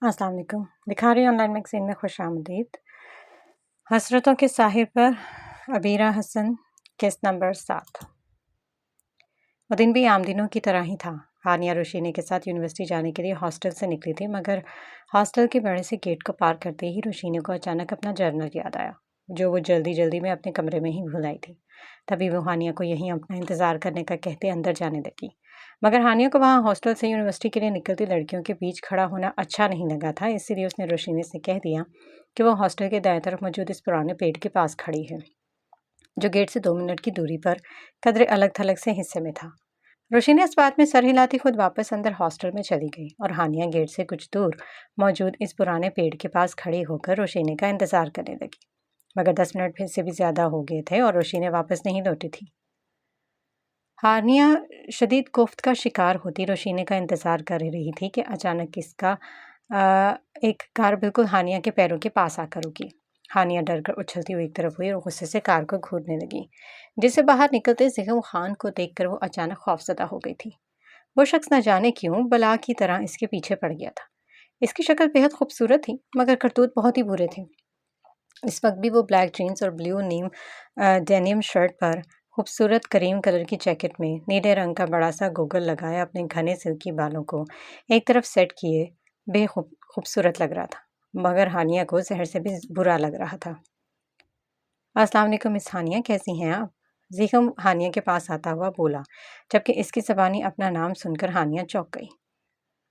अस्सलाम वालेकुम। Likhari online magazine में खुश आमदीद। हसरतों के साहिर पर अबीरा हसन, किस्त नंबर 7। वो दिन भी आम दिनों की तरह ही था। हानिया रोशीनी के साथ यूनिवर्सिटी जाने के लिए हॉस्टल से निकली थी, मगर हॉस्टल के बड़े से गेट को पार करते ही रोशीनी को अचानक अपना जर्नल याद आया, जो वो जल्दी जल्दी में अपने कमरे में ही भूल आई थी। तभी वो हानिया को यहीं अपना इंतज़ार करने का कहते अंदर जाने लगी। मगर हानिया को वहाँ हॉस्टल से यूनिवर्सिटी के लिए निकलती लड़कियों के बीच खड़ा होना अच्छा नहीं लगा था, इसीलिए उसने रोशीनी से कह दिया कि वो हॉस्टल के दाएं तरफ मौजूद इस पुराने पेड़ के पास खड़ी है, जो गेट से 2 मिनट की दूरी पर कदरे अलग थलग से हिस्से में था। रोशीनी इस बात में सर हिलाती खुद वापस अंदर हॉस्टल में चली गई और हानिया गेट से कुछ दूर मौजूद इस पुराने पेड़ के पास खड़ी होकर रोशीनी का इंतजार करने लगी। मगर 10 मिनट फिर से भी ज्यादा हो गए थे और रोशीनी वापस नहीं लौटी थी। हानिया शदीद कोफ्त का शिकार होती रोशीनी का इंतजार कर रही थी कि अचानक एक कार बिल्कुल हानिया के पैरों के पास आकर रुकी। हानिया डर कर उछलती हुई एक तरफ हुई और गुस्से से कार को घूरने लगी, जिससे बाहर निकलते ज़िगम खान को देखकर वो अचानक खौफजदा हो गई थी। वो शख्स न जाने क्यों बला की तरह इसके पीछे पड़ गया था। इसकी शक्ल बेहद खूबसूरत थी, मगर करतूत बहुत ही बुरे थे। इस वक्त भी वो ब्लैक जीन्स और ब्लू डेनिम शर्ट पर खूबसूरत करीम कलर की जैकेट में नीले रंग का बड़ा सा गोगल लगाए अपने घने सिल्की बालों को एक तरफ सेट किए खूबसूरत लग रहा था, मगर हानिया को जहर से भी बुरा लग रहा था। अस्सलाम वालेकुम मिस हानिया, कैसी हैं आप? ज़ीगम हानिया के पास आता हुआ बोला, जबकि इसकी ज़बानी अपना नाम सुनकर हानिया चौंक गई।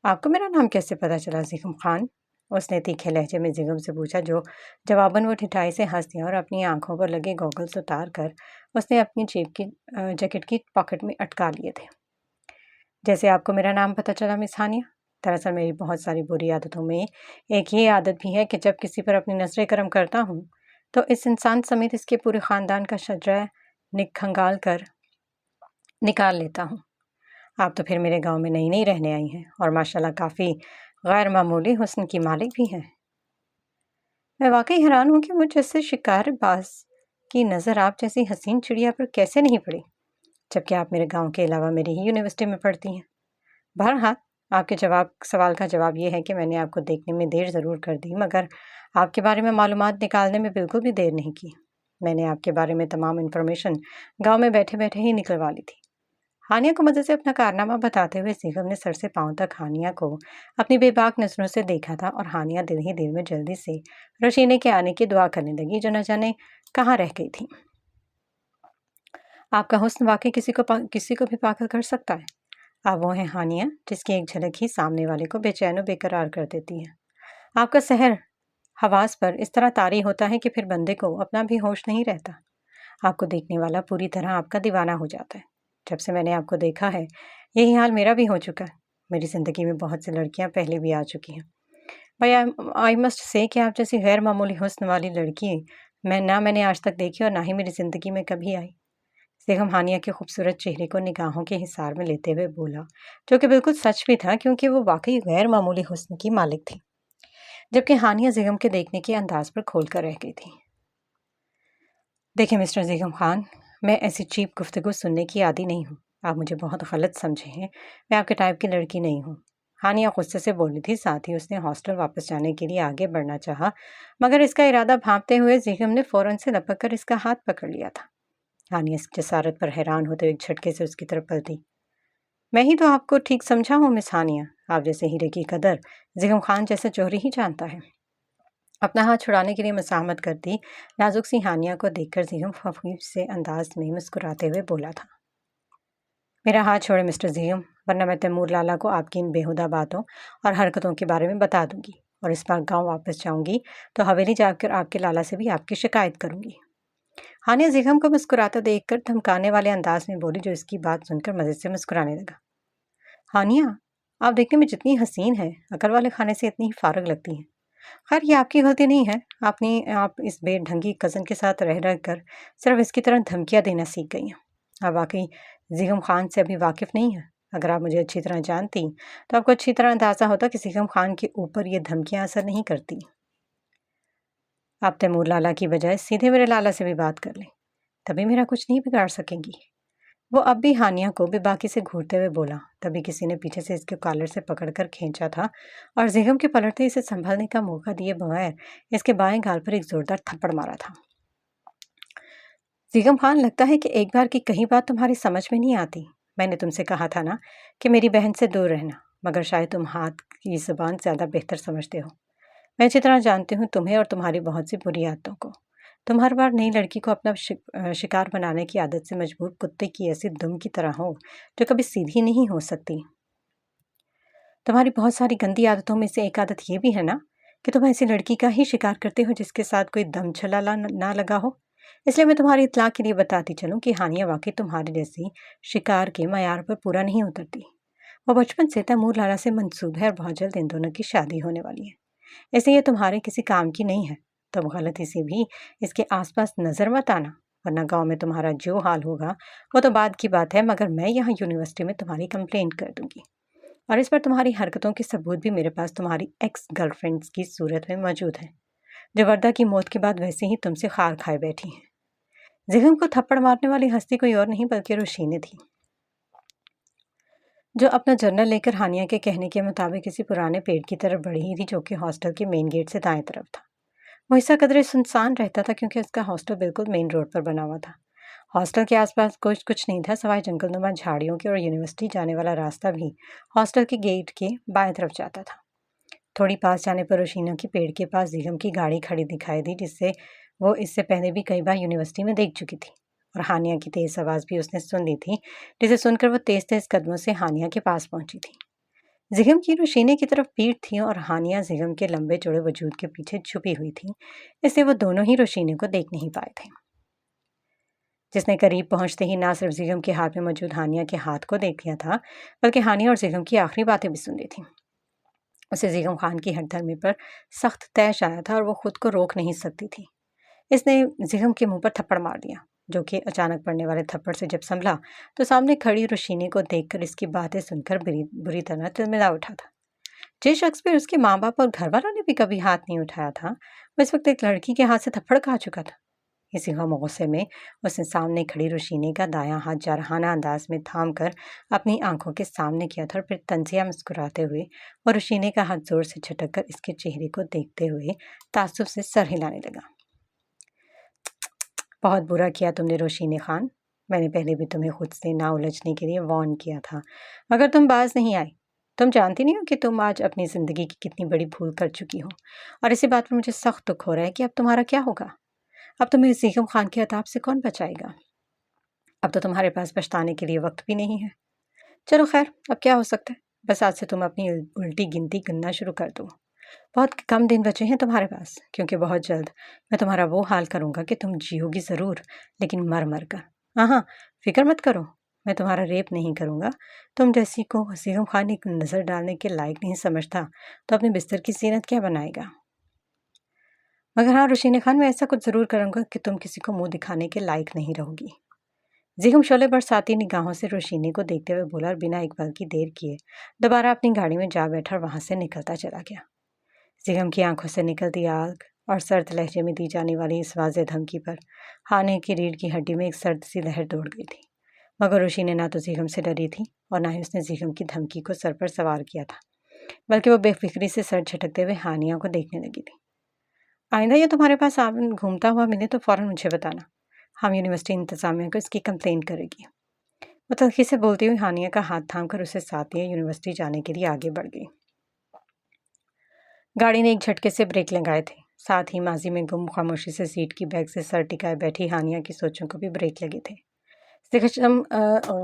आपको मेरा नाम कैसे पता चला ज़ीगम खान? उसने तीखे लहजे में ज़िगम से पूछा, जो जवाबन वो ठिठाई से हंस दिया और अपनी आंखों पर लगे गॉगल्स उतार कर उसने अपनी जैकेट की पॉकेट में अटका लिए थे। जैसे आपको मेरा नाम पता चला मिस हानिया? दरअसल मेरी बहुत सारी बुरी आदतों में एक ये आदत भी है कि जब किसी पर अपनी नजरें करम करता हूँ तो इस इंसान समेत इसके पूरे ख़ानदान का शजरा खंगाल कर निकाल लेता हूँ। आप तो फिर मेरे गांव में नई नई रहने आई हैं और माशाल्लाह काफ़ी गैर मामूली हुस्न की मालिक भी हैं। मैं वाकई हैरान हूँ कि मुझ जैसे शिकारबाज की नज़र आप जैसी हसीन चिड़िया पर कैसे नहीं पड़ी, जबकि आप मेरे गांव के अलावा मेरी ही यूनिवर्सिटी में पढ़ती हैं। बहरहाल, आपके सवाल का जवाब ये है कि मैंने आपको देखने में देर ज़रूर कर दी, मगर आपके बारे में मालूमात निकालने में बिल्कुल भी देर नहीं की। मैंने आपके बारे में तमाम इन्फॉर्मेशन गांव में बैठे बैठे ही निकलवा ली थी। हानिया को मज़े से अपना कारनामा बताते हुए ज़ीगम ने सर से पांव तक हानिया को अपनी बेबाक नज़रों से देखा था और हानिया दिल ही दिल में जल्दी से रोशीनी के आने की दुआ करने लगी, जो न जाने कहाँ रह गई थी। आपका हुस्न वाकई किसी को भी पागल कर सकता है। आप वो हैं हानिया, जिसकी एक झलक ही सामने वाले को बेचैन और बेकरार कर देती है। आपका सहर हवास पर इस तरह तारी होता है कि फिर बंदे को अपना भी होश नहीं रहता। आपको देखने वाला पूरी तरह आपका दीवाना हो जाता है। जब से मैंने आपको देखा है, यही हाल मेरा भी हो चुका है। मेरी ज़िंदगी में बहुत सी लड़कियां पहले भी आ चुकी हैं। भाई, आई मस्ट से कि आप जैसी गैर मामूली हुस्न वाली लड़की मैंने आज तक देखी और ना ही मेरी ज़िंदगी में कभी आई। ज़ीगम हानिया के खूबसूरत चेहरे को निगाहों के हिसार में लेते हुए बोला, जो कि बिल्कुल सच भी था, क्योंकि वो वाकई गैर मामूली हुस्न की मालिक थी, जबकि हानिया ज़ीगम के देखने के अंदाज पर खोल कर रह गई थी। देखिए मिस्टर ज़ीगम खान, मैं ऐसी चीप गुफ्तगू सुनने की आदी नहीं हूँ। आप मुझे बहुत गलत समझे हैं। मैं आपके टाइप की लड़की नहीं हूँ। हानिया गुस्से से बोली थी, साथ ही उसने हॉस्टल वापस जाने के लिए आगे बढ़ना चाहा, मगर इसका इरादा भांपते हुए ज़ीगम ने फ़ौरन से लपक कर इसका हाथ पकड़ लिया था। हानिया इस जसारत पर हैरान होते हुए एक झटके से उसकी तरफ पलटी। मैं ही तो आपको ठीक समझा हूँ मिस हानिया। आप जैसे हीरे की कदर ज़िगम खान जैसे चोरी ही जानता है। अपना हाथ छुड़ाने के लिए मसाहमत करती नाजुक सी हानिया को देखकर ज़िगम खफीफ से अंदाज में मुस्कुराते हुए बोला था, मेरा हाथ छोड़े मिस्टर ज़िगम, वरना मैं तैमूर लाला को आपकी इन बेहुदा बातों और हरकतों के बारे में बता दूंगी और इस बार गांव वापस जाऊंगी तो हवेली जाकर आपके लाला से भी आपकी शिकायत करूंगी। हानिया ज़िगम को मुस्कुराता देखकर धमकाने वाले अंदाज में बोली, जो इसकी बात सुनकर मज़े से मुस्कुराने लगा। हानिया, आप देखने में जितनी हसीन है, अकल वाले खाने से इतनी ही फारग लगती हैं। खैर, ये आपकी गलती नहीं है। आप इस बेढंगी कज़न के साथ रह रह कर सिर्फ इसकी तरह धमकियाँ देना सीख गई हैं। आप वाकई ज़िगम खान से अभी वाकिफ़ नहीं है। अगर आप मुझे अच्छी तरह जानती तो आपको अच्छी तरह अंदाज़ा होता कि ज़िगम खान के ऊपर ये धमकियाँ असर नहीं करती। आप तैमूर लाला की बजाय सीधे मेरे लाला से भी बात कर लें, तभी मेरा कुछ नहीं बिगाड़ सकेंगी। वो अब भी हानिया को बेबाकी से घूरते हुए बोला। तभी किसी ने पीछे से इसके कॉलर से पकड़कर खींचा था और जिगम के पलटते इसे संभलने का मौका दिए बगैर इसके बाएं गाल पर एक जोरदार थप्पड़ मारा था। जिगम खान, लगता है कि एक बार की कही बात तुम्हारी समझ में नहीं आती। मैंने तुमसे कहा था ना कि मेरी बहन से दूर रहना, मगर शायद तुम हाथ की ज़बान ज़्यादा बेहतर समझते हो। मैं अच्छी तरह जानती हूँ तुम्हें और तुम्हारी बहुत सी बुरी आदतों को। तुम हर बार नई लड़की को अपना शिकार बनाने की आदत से मजबूर कुत्ते की ऐसी दुम की तरह हो जो कभी सीधी नहीं हो सकती। तुम्हारी बहुत सारी गंदी आदतों में से एक आदत ये भी है ना कि तुम ऐसी लड़की का ही शिकार करते हो जिसके साथ कोई दम छलाला ना लगा हो। इसलिए मैं तुम्हारी इत्तला के लिए बताती चलूं कि हानिया वाकई तुम्हारे जैसी शिकार के मयार पर पूरा नहीं उतरती। वो बचपन से तैमूर लाला से मंसूब है और बहुत जल्द इन दोनों की शादी होने वाली है। इसलिए ये तुम्हारे किसी काम की नहीं है। तुम गलती से भी इसके आसपास नजर मत आना, वरना गांव में तुम्हारा जो हाल होगा वो तो बाद की बात है, मगर मैं यहाँ यूनिवर्सिटी में तुम्हारी कंप्लेंट कर दूंगी। और इस पर तुम्हारी हरकतों के सबूत भी मेरे पास तुम्हारी एक्स गर्लफ्रेंड्स की सूरत में मौजूद है, जो वर्दा की मौत के बाद वैसे ही तुमसे खार खाए बैठी हैं। जिगम को थप्पड़ मारने वाली हस्ती कोई और नहीं बल्कि रोशीनी थी, जो अपना जर्नल लेकर हानिया के कहने के मुताबिक किसी पुराने पेड़ की तरफ बढ़ी ही थी, जो कि हॉस्टल के मेन गेट से दाएं तरफ था। वो हिस्सा कदरे सुनसान रहता था क्योंकि उसका हॉस्टल बिल्कुल मेन रोड पर बना हुआ था। हॉस्टल के आसपास कुछ नहीं था सिवाय जंगलनुमा झाड़ियों के, और यूनिवर्सिटी जाने वाला रास्ता भी हॉस्टल के गेट के बाएं तरफ जाता था। थोड़ी पास जाने पर रोशीना की पेड़ के पास जिगम की गाड़ी खड़ी दिखाई दी, जिससे वो इससे पहले भी कई बार यूनिवर्सिटी में देख चुकी थी, और हानिया की तेज आवाज़ भी उसने सुन ली थी, जिसे सुनकर वो तेज तेज कदमों से हानिया के पास पहुंची थी। जिगम की रोशीने की तरफ पीठ थी और हानिया जिगम के लंबे चौड़े वजूद के पीछे छुपी हुई थी, इसलिए वो दोनों ही रोशीने को देख नहीं पाए थे। जिसने करीब पहुंचते ही ना सिर्फ जिगम के हाथ में मौजूद हानिया के हाथ को देख लिया था, बल्कि हानिया और जिगम की आखिरी बातें भी सुन ली थी। उसे जिगम खान की हठधर्मी पर सख्त तैश आया था और वो खुद को रोक नहीं सकती थी। इसने जिगम के मुंह पर थप्पड़ मार दिया, जो कि अचानक पड़ने वाले थप्पड़ से जब संभला तो सामने खड़ी रोशीनी को देखकर इसकी बातें सुनकर बुरी तरह तिलमिला उठा था। जिस शख्स पर उसके माँ बाप और घर वालों ने भी कभी हाथ नहीं उठाया था, वो इस वक्त एक लड़की के हाथ से थप्पड़ खा चुका था। इसी गम गुस्से में उसने सामने खड़ी रोशीनी का दायां हाथ जारहाना अंदाज में थाम कर अपनी आंखों के सामने किया था, और फिर तंजिया मुस्कुराते हुए और रोशीनी का हाथ जोर से झटक कर इसके चेहरे को देखते हुए ताज्जुब से सर हिलाने लगा। बहुत बुरा किया तुमने रोशीनी खान, मैंने पहले भी तुम्हें खुद से ना उलझने के लिए वार्न किया था, मगर तुम बाज नहीं आई। तुम जानती नहीं हो कि तुम आज अपनी ज़िंदगी की कितनी बड़ी भूल कर चुकी हो, और इसी बात पर मुझे सख्त दुख हो रहा है कि अब तुम्हारा क्या होगा। अब तुम्हें जिगम खान के अताब से कौन बचाएगा। अब तो तुम्हारे पास पछताने के लिए वक्त भी नहीं है। चलो खैर, अब क्या हो सकता है, बस आज से तुम अपनी उल्टी गिनती गिनना शुरू कर दो। बहुत कम दिन बचे हैं तुम्हारे पास, क्योंकि बहुत जल्द मैं तुम्हारा वो हाल करूँगा कि तुम जियोगी ज़रूर, लेकिन मर मर कर। हाँ, फिक्र मत करो, मैं तुम्हारा रेप नहीं करूँगा। तुम जैसी को जिगम खान एक नज़र डालने के लायक नहीं समझता, तो अपने बिस्तर की जीनत क्या बनाएगा। मगर हाँ रोशीनी खान, मैं ऐसा कुछ ज़रूर करूँगा कि तुम किसी को मुंह दिखाने के लायक नहीं रहोगी। जिगम शोले बरसाती निगाहों से रोशीनी को देखते हुए बोला, और बिना एक पल की देर किए दोबारा अपनी गाड़ी में जा बैठा और वहाँ से निकलता चला गया। जिगम की आंखों से निकलती आग और सर्द लहजे में दी जाने वाली इस वाज़ेह धमकी पर हाने की रीढ़ की हड्डी में एक सर्द सी लहर दौड़ गई थी, मगर रोशीनी ना तो जिगम से डरी थी और ना ही उसने जिगम की धमकी को सर पर सवार किया था, बल्कि वो बेफिक्री से सर झटकते हुए हानिया को देखने लगी थी। आइंदा ये तुम्हारे पास घूमता हुआ मिले तो फ़ौरन मुझे बताना, हम यूनिवर्सिटी इंतज़ामिया को इसकी कंप्लेंट करेगी। वो तलखी से बोलती हुई हानिया का हाथ थामकर उसे साथ लिए यूनिवर्सिटी जाने के लिए आगे बढ़ गई। गाड़ी ने एक झटके से ब्रेक लगाए थे, साथ ही माजी में गुम खामोशी से सीट की बैग से सर टिकाए बैठी हानिया की सोचों को भी ब्रेक लगे थे। सिकचम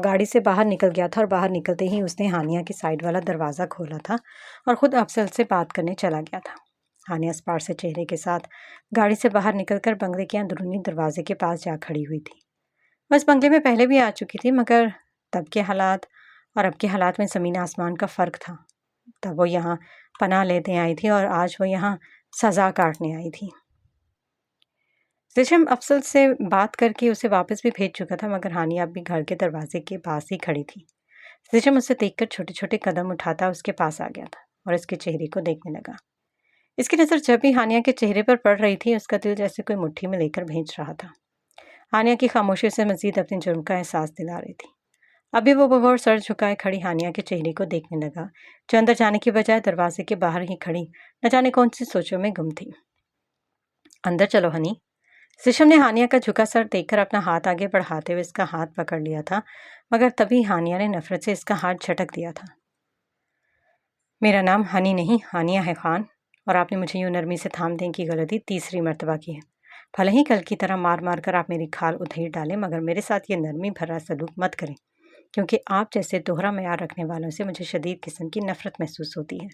गाड़ी से बाहर निकल गया था और बाहर निकलते ही उसने हानिया की साइड वाला दरवाज़ा खोला था और ख़ुद अफसल से बात करने चला गया था। हानिया स्पार से चेहरे के साथ गाड़ी से बाहर निकलकर बंगले के अंदरूनी दरवाजे के पास जा खड़ी हुई थी। वह इस बंगले में पहले भी आ चुकी थी, मगर तब के हालात और अब के हालात में ज़मीन आसमान का फ़र्क था। तब वो यहाँ पनाह लेते आई थी और आज वो यहाँ सज़ा काटने आई थी। जिशम अफसल से बात करके उसे वापस भी भेज चुका था, मगर हानिया अब भी घर के दरवाजे के पास ही खड़ी थी। जिशम उसे देखकर छोटे छोटे कदम उठाता उसके पास आ गया था और इसके चेहरे को देखने लगा। इसकी नज़र जब भी हानिया के चेहरे पर पड़ रही थी, उसका दिल जैसे कोई मुट्ठी में लेकर भेज रहा था। हानिया की खामोशी से मजीद अपने जुर्म का एहसास दिला रही थी। अभी वो बगौर सर झुकाए खड़ी हानिया के चेहरे को देखने लगा, जो अंदर जाने की बजाय दरवाजे के बाहर ही खड़ी न जाने कौन सी सोचों में गुम थी। अंदर चलो हनी। शीशम ने हानिया का झुका सर देखकर अपना हाथ आगे बढ़ाते हुए इसका हाथ पकड़ लिया था, मगर तभी हानिया ने नफरत से इसका हाथ झटक दिया था। मेरा नाम हनी नहीं हानिया है खान, और आपने मुझे यूं नरमी से थाम देने की गलती तीसरी मर्तबा की है। भले ही कल की तरह मार मार कर आप मेरी खाल उधेड़ डालें, मगर मेरे साथ ये नरमी भरा सलूक मत करें, क्योंकि आप जैसे दोहरा मयार रखने वालों से मुझे शदीद किस्म की नफरत महसूस होती है।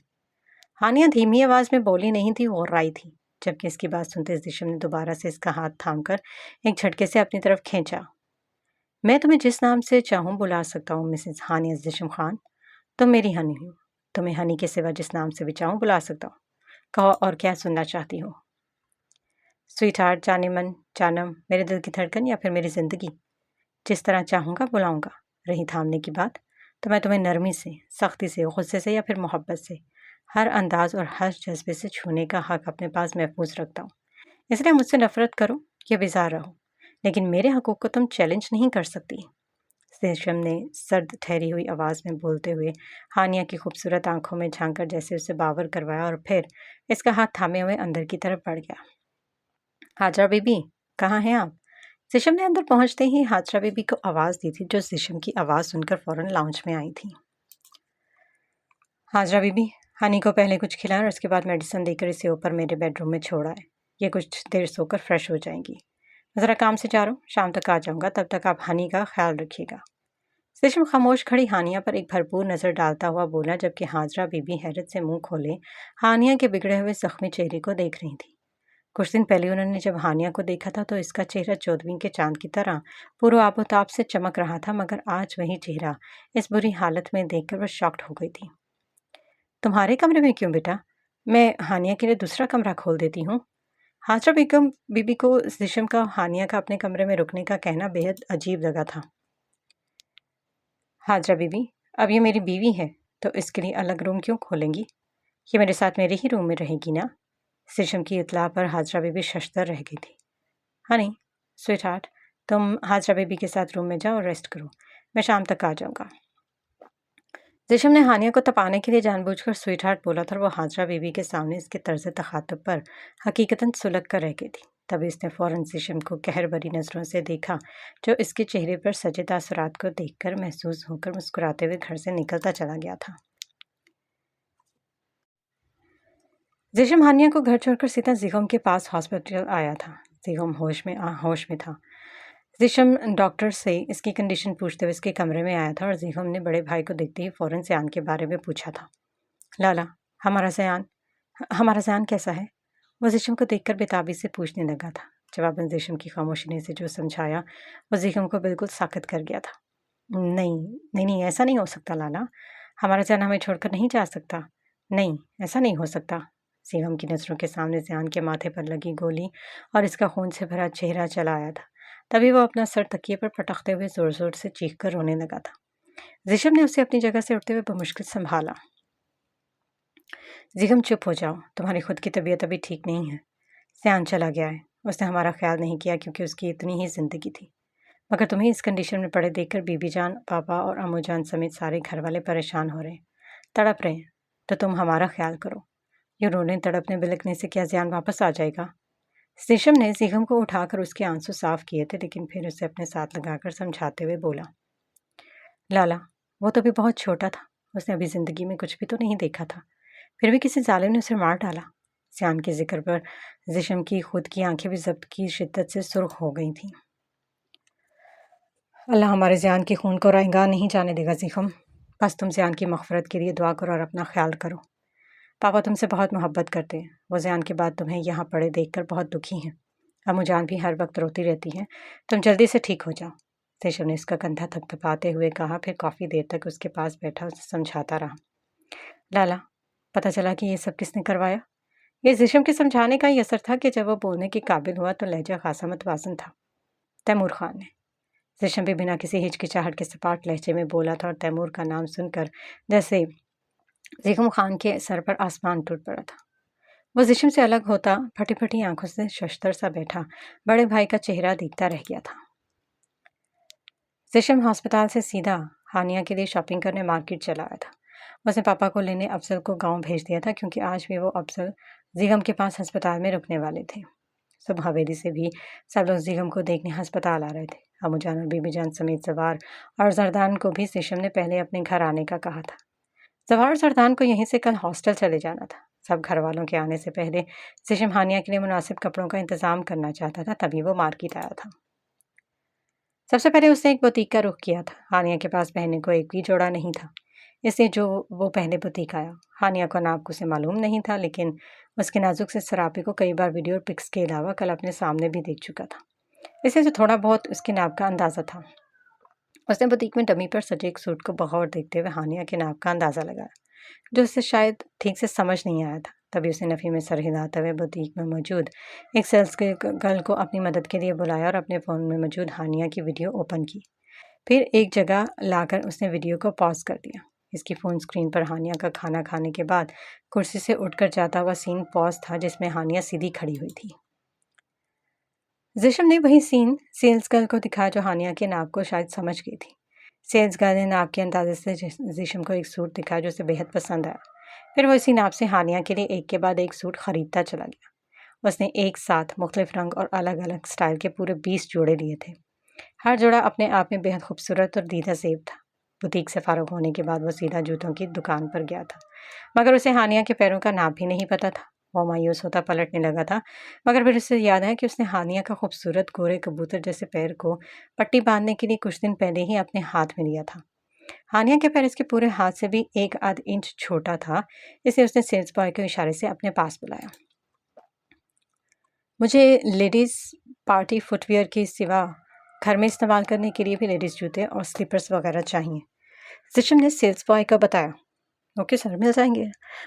हानिया धीमी आवाज़ में बोली नहीं थी, वो राई थी। जबकि इसकी बात सुनते जिशम ने दोबारा से इसका हाथ थामकर एक झटके से अपनी तरफ खींचा। मैं तुम्हें जिस नाम से चाहूँ बुला सकता हूँ मिसेस हानिया जिशम खान। तुम मेरी हनी हो, तुम्हें हनी के सिवा जिस नाम से भी चाहूँ बुला सकता हूँ। कहो और क्या सुनना चाहती हो? स्वीट हार्ट, जाने मन, जानम, मेरे दिल की धड़कन या फिर मेरी ज़िंदगी? जिस तरह चाहूँगा बुलाऊँगा। रही थामने की बात, तो मैं तुम्हें नरमी से, सख्ती से, गुस्से से या फिर मोहब्बत से, हर अंदाज और हर जज्बे से छूने का हक अपने पास महफूज रखता हूँ। इसलिए मुझसे नफरत करो या बेजार रहो, लेकिन मेरे हकूक़ को तुम चैलेंज नहीं कर सकती। सेशम ने सर्द ठहरी हुई आवाज़ में बोलते हुए हानिया की खूबसूरत आंखों में झांककर जैसे उसे बावर करवाया और फिर इसका हाथ थामे हुए अंदर की तरफ बढ़ गया। हाजरा बीबी, कहाँ हैं आप? जिशम ने अंदर पहुंचते ही हाजरा बीबी को आवाज़ दी थी, जो जिशम की आवाज़ सुनकर फौरन लाउंज में आई थी। हाजरा बीबी, हनी को पहले कुछ खिलाएं और उसके बाद मेडिसिन देकर इसे ऊपर मेरे बेडरूम में छोड़ आए। ये कुछ देर सोकर फ्रेश हो जाएंगी। ज़रा काम से जा रहा हूँ, शाम तक आ जाऊँगा, तब तक आप हनी का ख्याल रखिएगा। जिशम खामोश खड़ी हानिया पर एक भरपूर नज़र डालता हुआ बोला, जबकि हाजरा बीबी हैरत से मुंह खोले हानिया के बिगड़े हुए जख्मी चेहरे को देख रही थी। कुछ दिन पहले उन्होंने जब हानिया को देखा था तो इसका चेहरा चौदहवीं के चांद की तरह पूरे आबोताब से चमक रहा था, मगर आज वही चेहरा इस बुरी हालत में देखकर वह शॉक्ड हो गई थी। तुम्हारे कमरे में क्यों बेटा? मैं हानिया के लिए दूसरा कमरा खोल देती हूँ। हाजरा बेगम बीबी को जिशम का हानिया का अपने कमरे में रुकने का कहना बेहद अजीब लगा था। हाजरा बीबी, अब ये मेरी बीवी है, तो इसके लिए अलग रूम क्यों खोलेंगी? ये मेरे साथ मेरे ही रूम में रहेगी ना? जिशम की इतला पर हाजरा बीबी शशदर रह गई थी। हनी, स्वीट हार्ट, तुम हाजरा बीबी के साथ रूम में जाओ और रेस्ट करो, मैं शाम तक आ जाऊँगा। जिशम ने हानिया को तपाने के लिए जानबूझकर स्वीट हार्ट बोला था और वो हाजरा बीबी के सामने इसके तर्ज तखातुब पर हकीकतन सुलग कर रह गई थी। तभी इसने फ़ौरन जिशम को कहर भरी नज़रों से देखा, जो इसके चेहरे पर सजे तासुरात को देखकर महसूस होकर मुस्कुराते हुए घर से निकलता चला गया था। जिशम हानिया को घर छोड़कर सीधा जिगम के पास हॉस्पिटल आया था। जिगम होश में था। जिशम डॉक्टर से इसकी कंडीशन पूछते हुए इसके कमरे में आया था और जिगम ने बड़े भाई को देखते ही फ़ौरन ज़यान के बारे में पूछा था। लाला, हमारा ज़यान कैसा है? वो जिशम को देखकर बेताबी से पूछने लगा था। जवाबन जिशम की खामोशी ने इसे जो समझाया वो जिगम को बिल्कुल साकत कर गया था। नहीं नहीं नहीं, ऐसा नहीं हो सकता लाला, हमारा ज़यान हमें छोड़कर नहीं जा सकता। नहीं, ऐसा नहीं हो सकता। जिगम की नज़रों के सामने ज़यान के माथे पर लगी गोली और इसका खून से भरा चेहरा चला आया था। तभी वो अपना सर तकिए पर पटकते हुए ज़ोर ज़ोर से चीख कर रोने लगा था। जिशम ने उसे अपनी जगह से उठते हुए बमुश्किल संभाला। जिगम, चुप हो जाओ, तुम्हारी खुद की तबीयत अभी ठीक नहीं है। ज़यान चला गया है, उसने हमारा ख्याल नहीं किया क्योंकि उसकी इतनी ही ज़िंदगी थी, मगर तुम्हें इस कंडीशन में पड़े देखकर बीबी जान, पापा और अम्मू जान समेत सारे घर वाले परेशान हो रहे हैं, तड़प रहे हैं। तो तुम हमारा ख्याल करो। यूँ रोने तड़पने बिलखने से क्या ज़यान वापस आ जाएगा? जिशम ने जिगम को उठाकर उसके आंसू साफ किए थे, लेकिन फिर उसे अपने साथ लगाकर समझाते हुए बोला, लाला, वो तो भी बहुत छोटा था, उसने अभी ज़िंदगी में कुछ भी तो नहीं देखा था, फिर भी किसी जालिम ने उसे मार डाला। ज़यान के जिक्र पर जिशम की खुद की आंखें भी ज़ब्त की शिद्दत से सुर्ख हो गई थीं। अल्लाह हमारे ज़यान के खून को रायंगा नहीं जाने देगा जिगम, बस तुम ज़यान की मग़फ़रत के लिए दुआ करो और अपना ख्याल करो। पापा तुमसे बहुत मोहब्बत करते हैं, वो ज़यान के बाद तुम्हें यहाँ पड़े देखकर बहुत दुखी हैं। अम्मू जान भी हर वक्त रोती रहती हैं, तुम जल्दी से ठीक हो जाओ। जिशम ने इसका कंधा थपथपाते हुए कहा, फिर काफ़ी देर तक उसके पास बैठा उसे समझाता रहा। लाला, पता चला कि ये सब किसने करवाया? ये जिशम के समझाने का ही असर था कि जब वो बोलने के काबिल हुआ तो लहजा खासा मतवाज़न था। तैमूर खान ने। जिशम भी बिना किसी हिचकिचाहट के सपाट लहजे में बोला था और तैमूर का नाम सुनकर जैसे जिगम खान के सर पर आसमान टूट पड़ा था। वो जिशम से अलग होता फटी फटी आंखों से शशतर सा बैठा बड़े भाई का चेहरा देखता रह गया था। जिशम अस्पताल से सीधा ہانیہ کے لیے شاپنگ کرنے مارکیٹ چلا آیا تھا۔ اس نے پاپا کو لینے افضل کو گاؤں بھیج دیا تھا کیونکہ آج بھی وہ افضل زیغم کے پاس ہسپتال میں رکنے والے تھے۔ صبح حویلی سے بھی سب لوگ زیغم کو دیکھنے ہسپتال آ رہے تھے۔ امو جان اور بی بی جان سمیت زوار اور زردان کو بھی زیشم نے پہلے اپنے گھر آنے کا کہا تھا۔ زوار اور زردان کو یہیں سے کل ہاسٹل چلے جانا تھا۔ سب گھر والوں کے آنے سے پہلے زیشم ہانیہ کے لیے مناسب کپڑوں کا انتظام کرنا چاہتا تھا، تبھی وہ مارکیٹ آیا تھا۔ سب سے پہلے اس نے ایک بوتیک کا رخ کیا تھا۔ ہانیہ کے پاس پہننے کو ایک بھی جوڑا نہیں تھا، اس لیے وہ پہلے بوتیک آیا۔ ہانیہ کو ناپ کو سے معلوم نہیں تھا، لیکن اس کے نازک سے سراپے کو کئی بار ویڈیو اور پکس کے علاوہ کل اپنے سامنے بھی دیکھ چکا تھا، اس لیے تھوڑا بہت اس کے ناپ کا اندازہ تھا۔ اس نے بوتیک میں ڈمی پر سجے ایک سوٹ کو بغور دیکھتے ہوئے ہانیہ کے ناپ کا اندازہ لگایا، جو اسے شاید ٹھیک سے سمجھ نہیں آیا تھا۔ تبھی اس نے نفی میں سر ہلاتے ہوئے بوتیک میں موجود ایک سیلز گرل کو اپنی مدد کے لیے بلایا اور اپنے فون میں موجود ہانیہ کی ویڈیو اوپن کی۔ پھر ایک جگہ لا کر اس نے ویڈیو کو پاز کر دیا۔ اس کی فون سکرین پر ہانیہ کا کھانا کھانے کے بعد کرسی سے اٹھ کر جاتا ہوا سین پاز تھا، جس میں ہانیہ سیدھی کھڑی ہوئی تھی۔ زیشم نے وہی سین سیلز گرل کو دکھایا جو ہانیہ کے ناپ کو شاید سمجھ گئی تھی۔ سیلز گرل نے ناپ کے اندازے سے زیشم کو ایک سوٹ دکھایا جو اسے بےحد پسند آیا۔ پھر وہ اسی ناپ سے ہانیہ کے لیے ایک کے بعد ایک سوٹ خریدتا چلا گیا۔ اس نے ایک ساتھ مختلف رنگ اور الگ الگ سٹائل کے پورے 20 جوڑے لیے تھے۔ ہر جوڑا اپنے آپ میں بےحد خوبصورت اور دیدہ زیب تھا۔ بوتیک سے فارغ ہونے کے بعد وہ سیدھا جوتوں کی دکان پر گیا تھا، مگر اسے ہانیہ کے پیروں کا ناپ بھی نہیں پتہ تھا۔ وہ مایوس ہوتا پلٹنے لگا تھا، مگر پھر اسے یاد آیا کہ اس نے ہانیہ کا خوبصورت گورے کبوتر جیسے پیر کو پٹی باندھنے کے لیے کچھ دن پہلے ہی اپنے ہاتھ میں لیا تھا۔ ہانیہ کے پیر اس کے پورے ہاتھ سے بھی 1.5 انچ چھوٹا تھا، اس لیے اس نے سیلز بوائے کے اشارے سے اپنے پاس بلایا۔ مجھے لیڈیز پارٹی فٹ ویئر کے سوا گھر میں استعمال کرنے کے لیے بھی لیڈیز جوتے اور سلیپرز وغیرہ چاہیے، زیشم نے سیلز بوائے کو بتایا۔ اوکے سر، مل جائیں گے،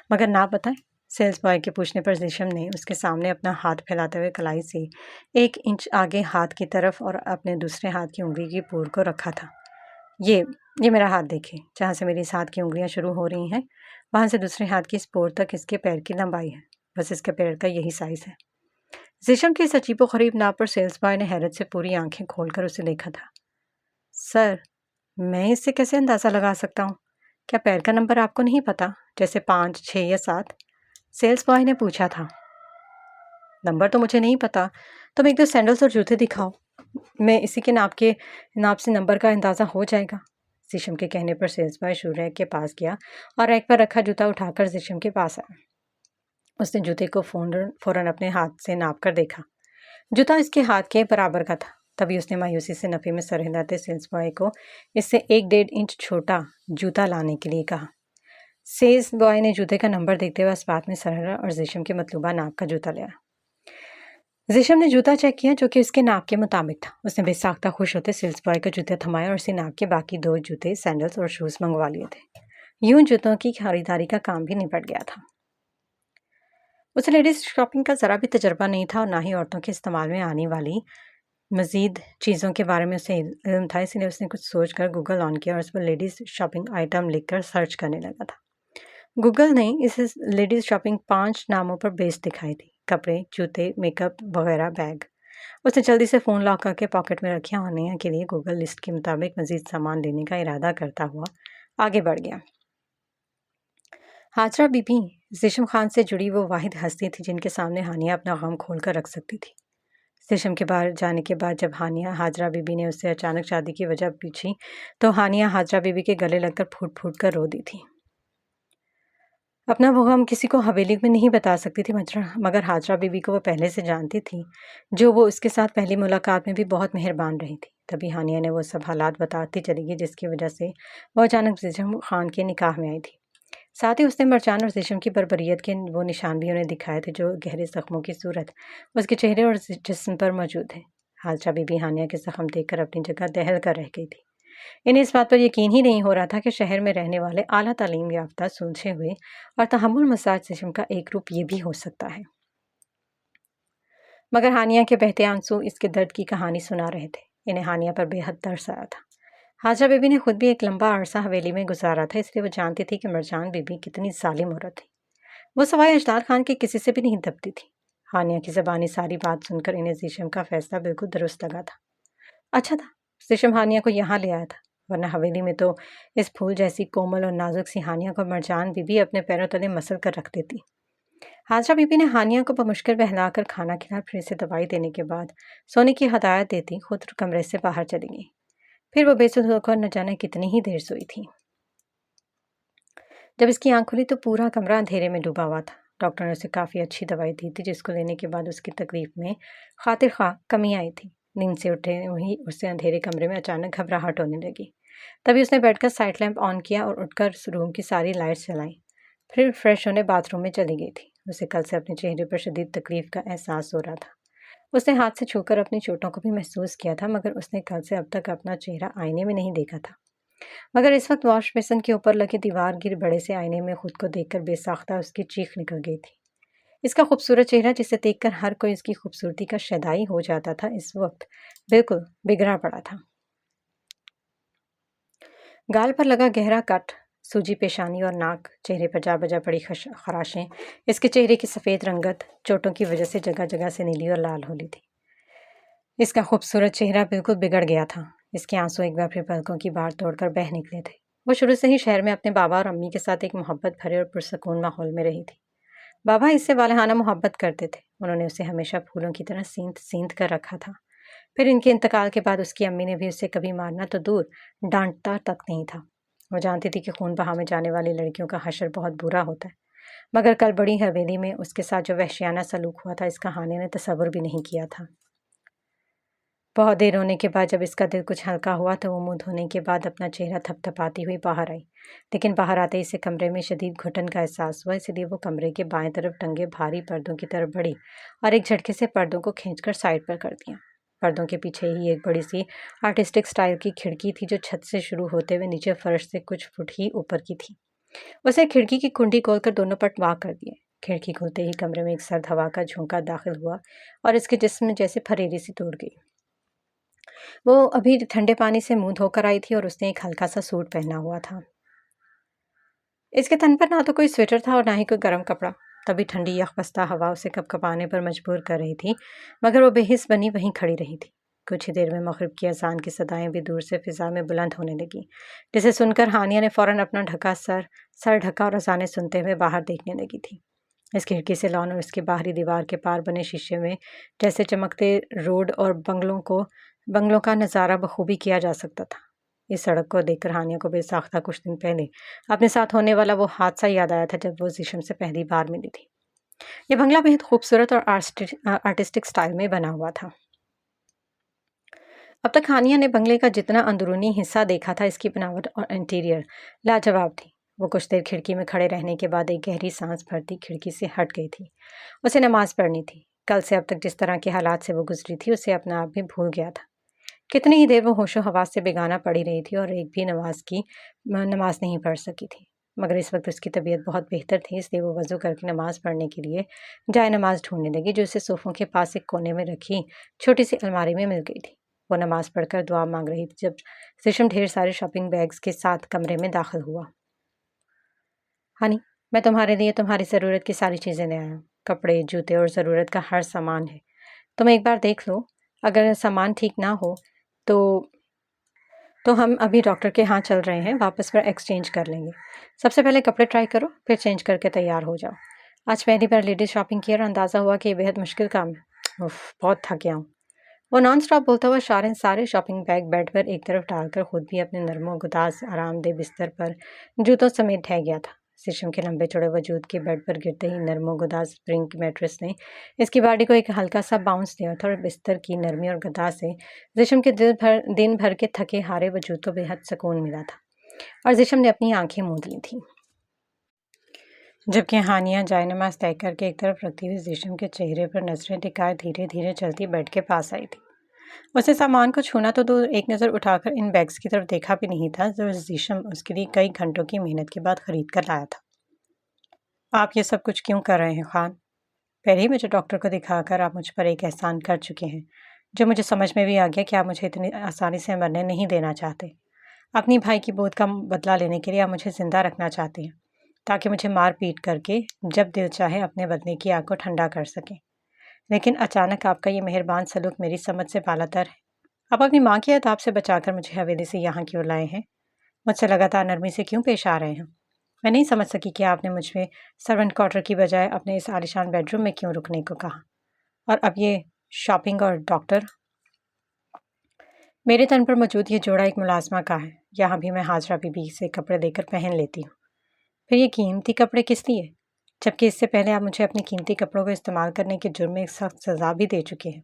مگر ناپ بتائیں۔ سیلز بوائے کے پوچھنے پر زیشم نے اس کے سامنے اپنا ہاتھ پھیلاتے ہوئے کلائی سے 1 انچ آگے ہاتھ کی طرف اور اپنے دوسرے ہاتھ کی انگلی کی پور کو رکھا تھا۔ یہ میرا ہاتھ دیکھیں، جہاں سے میری اس ہاتھ کی انگلیاں شروع ہو رہی ہیں وہاں سے دوسرے ہاتھ کی اس پور تک اس کے پیر کی لمبائی ہے، بس اس کے پیر کا یہی سائز ہے۔ زیشم کے اس عجیب و غریب ناپ پر سیلز بوائے نے حیرت سے پوری آنکھیں کھول کر اسے دیکھا تھا۔ سر، میں اس سے کیسے اندازہ لگا سکتا ہوں؟ کیا پیر کا نمبر آپ کو نہیں پتا، جیسے 5، 6 یا 7؟ سیلز بوائے نے پوچھا تھا۔ نمبر تو مجھے نہیں پتا، تم ایک دو سینڈلز اور جوتے دکھاؤ، میں اسی کے ناپ سے نمبر کا اندازہ ہو جائے گا۔ زیشم کے کہنے پر سیلز بوائے شو ریک کے پاس گیا اور ریک پر رکھا جوتا اٹھا کر زیشم کے پاس آیا۔ اس نے جوتے کو فوراً اپنے ہاتھ سے ناپ کر دیکھا، جوتا اس کے ہاتھ کے برابر کا تھا۔ تبھی اس نے مایوسی سے نفی میں سر ہلاتے سیلز بوائے کو اس سے 1.5 انچ چھوٹا جوتا لانے کے لیے کہا۔ سیلز بوائے نے جوتے کا نمبر دیکھتے ہوئے اس بات میں سر ہلا اور زیشم کے مطلوبہ ناپ کا جوتا لیا۔ زیشم نے جوتا چیک کیا جو کہ اس کے ناپ کے مطابق تھا۔ اس نے بے ساختہ خوش ہوتے سیلز بوائے کا جوتے تھمایا اور اسی ناپ کے باقی 2 جوتے، سینڈلز اور شوز منگوا لیے تھے۔ یوں جوتوں کی خریداری کا کام بھی نپٹ گیا تھا۔ اسے لیڈیز شاپنگ کا ذرا بھی تجربہ نہیں تھا اور نہ ہی عورتوں کے استعمال میں آنے والی مزید چیزوں کے بارے میں اسے علم تھا، اس لیے اس نے کچھ سوچ کر گوگل آن کیا اور اس پر لیڈیز شاپنگ آئٹم لکھ کر سرچ کرنے لگا تھا۔ گوگل نے اسے لیڈیز شاپنگ 5 ناموں پر بیس دکھائی تھی: کپڑے، جوتے، میک اپ وغیرہ، بیگ۔ اس نے جلدی سے فون لاک کر کے پاکٹ میں رکھا اور ہانیہ کے لیے گوگل لسٹ کے مطابق مزید سامان لینے کا ارادہ کرتا ہوا آگے بڑھ گیا۔ ہاجرہ بی بی زیشم خان سے جڑی وہ واحد ہستی تھی جن کے سامنے ہانیہ اپنا غم کھول کر رکھ سکتی تھی۔ زیشم کے باہر جانے کے بعد جب ہاجرہ بی بی نے اس سے اچانک شادی کی وجہ پوچھی تو ہانیہ ہاجرہ بی بی کے گلے لگ کر پھوٹ پھوٹ کر رو دی تھی۔ اپنا وہ غم کسی کو حویلی میں نہیں بتا سکتی تھی، مگر ہاجرہ بی بی کو وہ پہلے سے جانتی تھی، جو وہ اس کے ساتھ پہلی ملاقات میں بھی بہت مہربان رہی تھی۔ تبھی ہانیہ نے وہ سب حالات بتاتی چلی گئی جس کی وجہ سے وہ اچانک زیشم خان کے نکاح میں آئی تھی۔ ساتھ ہی اس نے مرجان اور زیشم کی بربریت کے وہ نشان بھی انہیں دکھائے تھے جو گہرے زخموں کی صورت اس کے چہرے اور جسم پر موجود ہیں۔ ہاجرہ بی بی ہانیہ کے زخم دیکھ کر اپنی جگہ دہل کر رہ گئی تھی۔ انہیں اس بات پر یقین ہی نہیں ہو رہا تھا کہ شہر میں رہنے والے اعلیٰ تعلیم یافتہ، سلجھے ہوئے اور تحمل مزاج زیشم کا ایک روپ یہ بھی ہو سکتا ہے۔ مگر ہانیہ کے بہتے آنسو اس کے درد کی کہانی سنا رہے تھے۔ انہیں ہانیہ پر بے حد ترس آیا تھا۔ ہاجرہ بی بی نے خود بھی ایک لمبا عرصہ حویلی میں گزارا تھا، اس لیے وہ جانتی تھی کہ مرجان بی بی کتنی ظالم عورت تھی۔ وہ سوائے اجلال خان کے کسی سے بھی نہیں دبتی تھی۔ ہانیہ کی زبانی ساری بات سن کر انہیں زیشم کا فیصلہ بالکل درست لگا تھا۔ اچھا تھا زیشم ہانیہ کو یہاں لے آیا تھا۔ ورنہ حویلی میں تو اس پھول جیسی کومل اور نازک سی ہانیہ کو مرجان بی بی اپنے پیروں تلے مسل کر رکھ دیتی۔ حاجرہ بی بی نے ہانیہ کو بمشکل بہلا کر کھانا کھلا، پھر اسے دوائی دینے کے بعد سونے کی ہدایت دیتی خود کمرے سے باہر چلی گئی۔ پھر وہ بے سود ہو کر نہ جانے کتنی ہی دیر سوئی تھی۔ جب اس کی آنکھ کھلی تو پورا کمرہ اندھیرے میں ڈوبا ہوا تھا۔ ڈاکٹر نے اسے کافی اچھی دوائی دی تھی، جس کو لینے کے بعد اس کی تکلیف میں خاطر خواہ کمی آئی تھی۔ نیند سے اٹھے وہی اسے اندھیرے کمرے میں اچانک گھبراہٹ ہونے لگی۔ تبھی اس نے بیٹھ کر سائڈ لیمپ آن کیا اور اٹھ کر روم کی ساری لائٹس جلائیں۔ پھر فریش ہونے باتھ روم میں چلی گئی تھی۔ اسے کل سے اپنے چہرے پر شدید تکلیف کا احساس ہو رہا تھا۔ اس نے ہاتھ سے چھو کر اپنی چوٹوں کو بھی محسوس کیا تھا، مگر اس نے کل سے اب تک اپنا چہرہ آئینے میں نہیں دیکھا تھا۔ مگر اس وقت واش بیسن کے اوپر لگے دیوار گر بڑے سے آئینے میں خود کو دیکھ کر بے ساختہ اس کی چیخ نکل گئی تھی۔ اس کا خوبصورت چہرہ، جسے دیکھ کر ہر کوئی اس کی خوبصورتی کا شیدائی ہو جاتا تھا، اس وقت بالکل بگڑا پڑا تھا۔ گال پر لگا گہرا کٹ، سوجی پیشانی اور ناک، چہرے پر جا بجا پڑی خراشیں، اس کے چہرے کی سفید رنگت چوٹوں کی وجہ سے جگہ جگہ سے نیلی اور لال ہو لی تھی۔ اس کا خوبصورت چہرہ بالکل بگڑ گیا تھا۔ اس کے آنسو ایک بار پھر پلکوں کی باڑ توڑ کر بہہ نکلے تھے۔ وہ شروع سے ہی شہر میں اپنے بابا اور امی کے ساتھ ایک محبت بھرے اور پرسکون ماحول میں رہی تھی۔ بابا اس سے والہانہ محبت کرتے تھے۔ انہوں نے اسے ہمیشہ پھولوں کی طرح سینت کر رکھا تھا۔ پھر ان کے انتقال کے بعد اس کی امی نے بھی اسے کبھی مارنا تو دور، ڈانٹتا تک نہیں تھا۔ وہ جانتی تھی کہ خون بہا میں جانے والی لڑکیوں کا حشر بہت برا ہوتا ہے، مگر کل بڑی حویلی میں اس کے ساتھ جو وحشیانہ سلوک ہوا تھا، اس کا ہانیہ نے تصور بھی نہیں کیا تھا۔ بہت دیر ہونے کے بعد جب اس کا دل کچھ ہلکا ہوا تو وہ منہ دھونے کے بعد اپنا چہرہ تھپ تھپاتی ہوئی باہر آئی، لیکن باہر آتے ہی اسے کمرے میں شدید گھٹن کا احساس ہوا، اس لیے وہ کمرے کے بائیں طرف ٹنگے بھاری پردوں کی طرف بڑھی اور ایک جھٹکے سے پردوں کو کھینچ کر سائڈ پر کر دیا۔ پردوں کے پیچھے ہی ایک بڑی سی آرٹسٹک سٹائل کی کھڑکی تھی، جو چھت سے شروع ہوتے ہوئے نیچے فرش سے کچھ فٹ ہی اوپر کی تھی۔ اسے کھڑکی کی کنڈی کھول کر دونوں پٹ وا کر دیے۔ کھڑکی کھلتے ہی کمرے میں ایک سرد ہوا کا جھونکا داخل ہوا اور اس کے جسم میں جیسے پھریری سی توڑ گئی۔ وہ ابھی ٹھنڈے پانی سے منہ دھو کر آئی تھی اور اس نے ایک ہلکا سا سوٹ پہنا ہوا تھا۔ اس کے تن پر نہ تو کوئی سویٹر تھا اور نہ ہی کوئی گرم کپڑا۔ تبھی ٹھنڈی یخ بستہ ہوا اسے کپ کپانے پر مجبور کر رہی تھی، مگر وہ بے حس بنی وہیں کھڑی رہی تھی۔ کچھ ہی دیر میں مغرب کی اذان کی صدائیں بھی دور سے فضا میں بلند ہونے لگیں، جسے سن کر ہانیہ نے فوراً اپنا سر ڈھکا اور اذانیں سنتے ہوئے باہر دیکھنے لگی تھی۔ اس کھڑکی سے لان اور اس کے باہری دیوار کے پار بنے شیشے میں جیسے چمکتے روڈ اور بنگلوں کا نظارہ بخوبی کیا جا سکتا تھا۔ اس سڑک کو دیکھ کر ہانیہ کو بے ساختہ کچھ دن پہلے اپنے ساتھ ہونے والا وہ حادثہ یاد آیا تھا جب وہ زیشم سے پہلی بار ملی تھی۔ یہ بنگلہ بہت خوبصورت اور آرٹسٹک سٹائل میں بنا ہوا تھا۔ اب تک ہانیہ نے بنگلے کا جتنا اندرونی حصہ دیکھا تھا، اس کی بناوٹ اور انٹیریئر لاجواب تھی۔ وہ کچھ دیر کھڑکی میں کھڑے رہنے کے بعد ایک گہری سانس بھرتی کھڑکی سے ہٹ گئی تھی۔ اسے نماز پڑھنی تھی۔ کل سے اب تک جس طرح کے حالات سے وہ گزری تھی، اسے اپنا آپ بھی بھول گیا تھا۔ کتنی ہی دیر وہ ہوش و حواس سے بیگانہ پڑی رہی تھی اور ایک بھی نماز نہیں پڑھ سکی تھی، مگر اس وقت اس کی طبیعت بہت بہتر تھی، اس لیے وہ وضو کر کے نماز پڑھنے کے لیے جائے نماز ڈھونڈنے لگی، جو اسے صوفوں کے پاس ایک کونے میں رکھی چھوٹی سی الماری میں مل گئی تھی۔ وہ نماز پڑھ کر دعا مانگ رہی تھی جب زیشم ڈھیر سارے شاپنگ بیگز کے ساتھ کمرے میں داخل ہوا۔ ہنی، میں تمہارے لیے تمہاری ضرورت کی ساری چیزیں لے آیا ہوں۔ کپڑے، جوتے اور ضرورت کا ہر سامان ہے۔ تم ایک بار دیکھ لو، اگر سامان ٹھیک نہ ہو تو ہم ابھی ڈاکٹر کے ہاں چل رہے ہیں، واپس پر ایکسچینج کر لیں گے۔ سب سے پہلے کپڑے ٹرائی کرو، پھر چینج کر کے تیار ہو جاؤ۔ آج پہلی بار لیڈیز شاپنگ کی اور اندازہ ہوا کہ یہ بہت مشکل کام ہے۔ بہت تھک گیا ہوں۔ وہ نان سٹاپ بولتا ہوا سارے شاپنگ بیگ بیڈ پر ایک طرف ڈال کر خود بھی اپنے نرم و گداز آرام دہ بستر پر جوتوں سمیت ڈھہ گیا تھا۔ زیشم کے لمبے چوڑے وجود کے بیڈ پر گرتے ہی نرم و گداز اسپرنگ میٹرس نے اس کی باڈی کو ایک ہلکا سا باؤنس دیا تھا اور بستر کی نرمی اور گداز سے زیشم کے دن بھر کے تھکے ہارے وجود کو بے حد سکون ملا تھا، اور زیشم نے اپنی آنکھیں موند لی تھیں، جبکہ ہانیہ جائے نماز طے کر کے ایک طرف رکھتی ہوئی زیشم کے چہرے پر نظریں ٹکائے دھیرے دھیرے چلتی بیڈ کے پاس آئی تھی۔ اسے سامان کو چھونا تو دور، ایک نظر اٹھا کر ان بیگز کی طرف دیکھا بھی نہیں تھا جو زیشم اس کے لیے کئی گھنٹوں کی محنت کے بعد خرید کر لایا تھا۔ آپ یہ سب کچھ کیوں کر رہے ہیں خان؟ پہلے ہی مجھے ڈاکٹر کو دکھا کر آپ مجھ پر ایک احسان کر چکے ہیں، جو مجھے سمجھ میں بھی آ گیا کہ آپ مجھے اتنی آسانی سے مرنے نہیں دینا چاہتے۔ اپنی بھائی کی موت کا بدلہ لینے کے لیے آپ مجھے زندہ رکھنا چاہتے ہیں، تاکہ مجھے مار پیٹ کر کے جب دل چاہے اپنے بدلے کی آگ کو ٹھنڈا کر سکیں۔ لیکن اچانک آپ کا یہ مہربان سلوک میری سمجھ سے بالا تر ہے۔ आप अपनी माँ की अताब से बचाकर मुझे हवेली से यहाँ क्यों लाए हैं? मुझसे लगातार नरमी से क्यों पेश आ रहे हैं? मैं नहीं समझ सकी कि आपने मुझे सर्वेंट क्वार्टर की बजाय अपने इस आलिशान बेडरूम में क्यों रुकने को कहा। और अब ये शॉपिंग और डॉक्टर। मेरे तन पर मौजूद ये जोड़ा एक मुलाजमा का है। यहाँ भी मैं हाजरा बीबी से कपड़े लेकर पहन लेती हूँ। फिर ये कीमती कपड़े किस लिए? जबकि इससे पहले आप मुझे अपने कीमती कपड़ों को इस्तेमाल करने के जुर्म में एक सख्त सज़ा भी दे चुके हैं,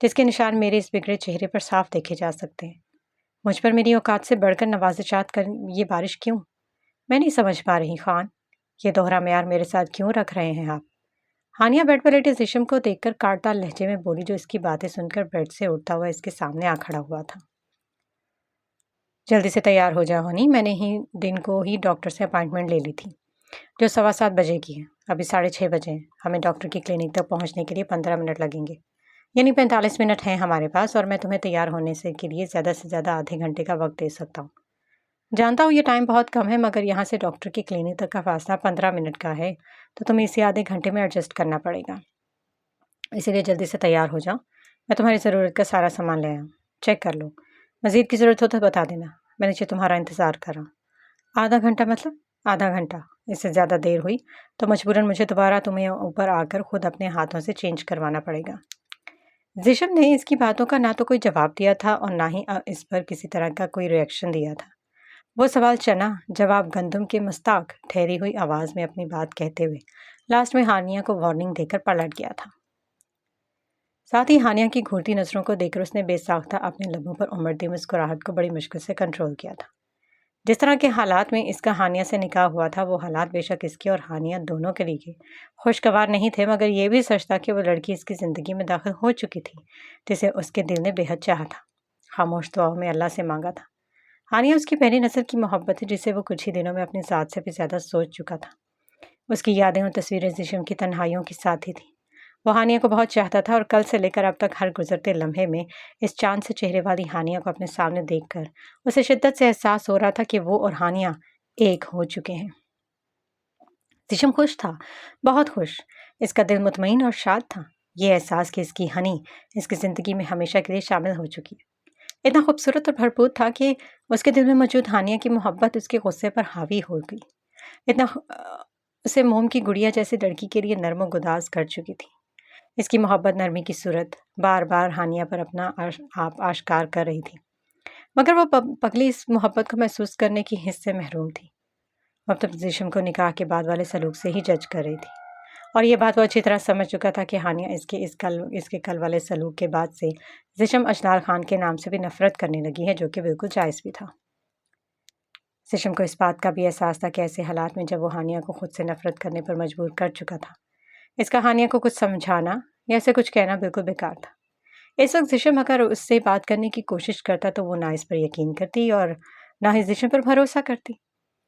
जिसके निशान मेरे इस बिगड़े चेहरे पर साफ देखे जा सकते हैं। मुझ पर मेरी औकात से बढ़कर नवाज़िशात कर ये बारिश क्यों? मैं नहीं समझ पा रही खान। ये दोहरा म्यार मेरे साथ क्यों रख रहे हैं आप? हानिया बेड पर लेटे जिशम को देखकर काटदार लहजे में बोली, जो इसकी बातें सुनकर बेड से उठता हुआ इसके सामने आ खड़ा हुआ था। जल्दी से तैयार हो जाओ हनी, मैंने ही दिन को ही डॉक्टर से अपॉइंटमेंट ले ली थी, जो 7:15 बजे की है। अभी 6:30 बजे हैं। हमें डॉक्टर की क्लिनिक तक पहुंचने के लिए 15 मिनट लगेंगे, यानी 45 मिनट हैं हमारे पास, और मैं तुम्हें तैयार होने से के लिए ज़्यादा से ज़्यादा आधे घंटे का वक्त दे सकता हूँ। जानता हूँ ये टाइम बहुत कम है, मगर यहाँ से डॉक्टर की क्लिनिक तक का फासला 15 मिनट का है, तो तुम्हें इसे आधे घंटे में एडजस्ट करना पड़ेगा। इसीलिए जल्दी से तैयार हो जाओ। मैं तुम्हारी ज़रूरत का सारा सामान ले आऊँ। चेक कर लो। मज़ीद की ज़रूरत हो तो बता देना। मैं नीचे तुम्हारा इंतज़ार कर रहा हूँ। आधा घंटा मतलब? आधा घंटा। इससे ज़्यादा देर हुई तो मजबूरन मुझे दोबारा तुम्हें ऊपर आकर खुद अपने हाथों से चेंज करवाना पड़ेगा। जिशम ने इसकी बातों का ना तो कोई जवाब दिया था और ना ही इस पर किसी तरह का कोई रिएक्शन दिया था। वो सवाल चना जवाब गंदम के मुस्ताक ठहरी हुई आवाज़ में अपनी बात कहते हुए लास्ट में हानिया को वार्निंग देकर पलट गया था। साथ ही हानिया की घूरती नज़रों को देखकर उसने बेसाख्ता अपने लबों पर उमड़ती मुस्कुराहट को बड़ी मुश्किल से कंट्रोल किया था। जिस तरह के हालात में इसका हानिया से निकाह हुआ था, वो हालात बेशक इसके और हानिया दोनों के लिए खुशगवार नहीं थे, मगर ये भी सच था कि वो लड़की इसकी ज़िंदगी में दाखिल हो चुकी थी, जिसे उसके दिल ने बेहद चाहा था, खामोश दुआओं में अल्लाह से मांगा था। हानिया उसकी पहली नज़र की मोहब्बत थी, जिसे वो कुछ ही दिनों में अपनी ज़ात से भी ज़्यादा सोच चुका था। उसकी यादें और तस्वीरें जिस्म की तन्हाइयों की साथी थी। वो हानिया को बहुत चाहता था और कल से लेकर अब तक हर गुजरते लम्हे में इस चांद से चेहरे वाली हानिया को अपने सामने देखकर उसे शिद्दत से एहसास हो रहा था कि वो और हानिया एक हो चुके हैं। जिस्म खुश था, बहुत खुश। इसका दिल मुतमईन और शाद था। ये एहसास कि इसकी हनी इसकी ज़िंदगी में हमेशा के लिए शामिल हो चुकी है इतना खूबसूरत और भरपूर था कि उसके दिल में मौजूद हानिया की मोहब्बत उसके गुस्से पर हावी हो गई। इतना उसे मोम की गुड़िया जैसी लड़की के लिए नर्म गुदाज कर चुकी थी। इसकी मोहब्बत नरमी की सूरत बार बार हानिया पर अपना आप आश्कार कर रही थी, मगर वो पगली इस मोहब्बत को महसूस करने की हिस्से से महरूम थी। अब तो जिस्म को निकाह के बाद वाले सलूक से ही जज कर रही थी, और ये बात वो अच्छी तरह समझ चुका था कि हानिया इसके कल वाले सलूक के बाद से जिस्म अजनार खान के नाम से भी नफरत करने लगी है, जो कि बिल्कुल जायज़ भी था। जिस्म को इस बात का भी एहसास था कि ऐसे हालात में जब वो हानिया को खुद से नफरत करने पर मजबूर कर चुका था, इसका हानिया को कुछ समझाना या ऐसे कुछ कहना बिल्कुल बेकार था। इस वक्त जिस्म अगर उससे बात करने की कोशिश करता तो वो ना इस पर यकीन करती और ना ही जिस्म पर भरोसा करती।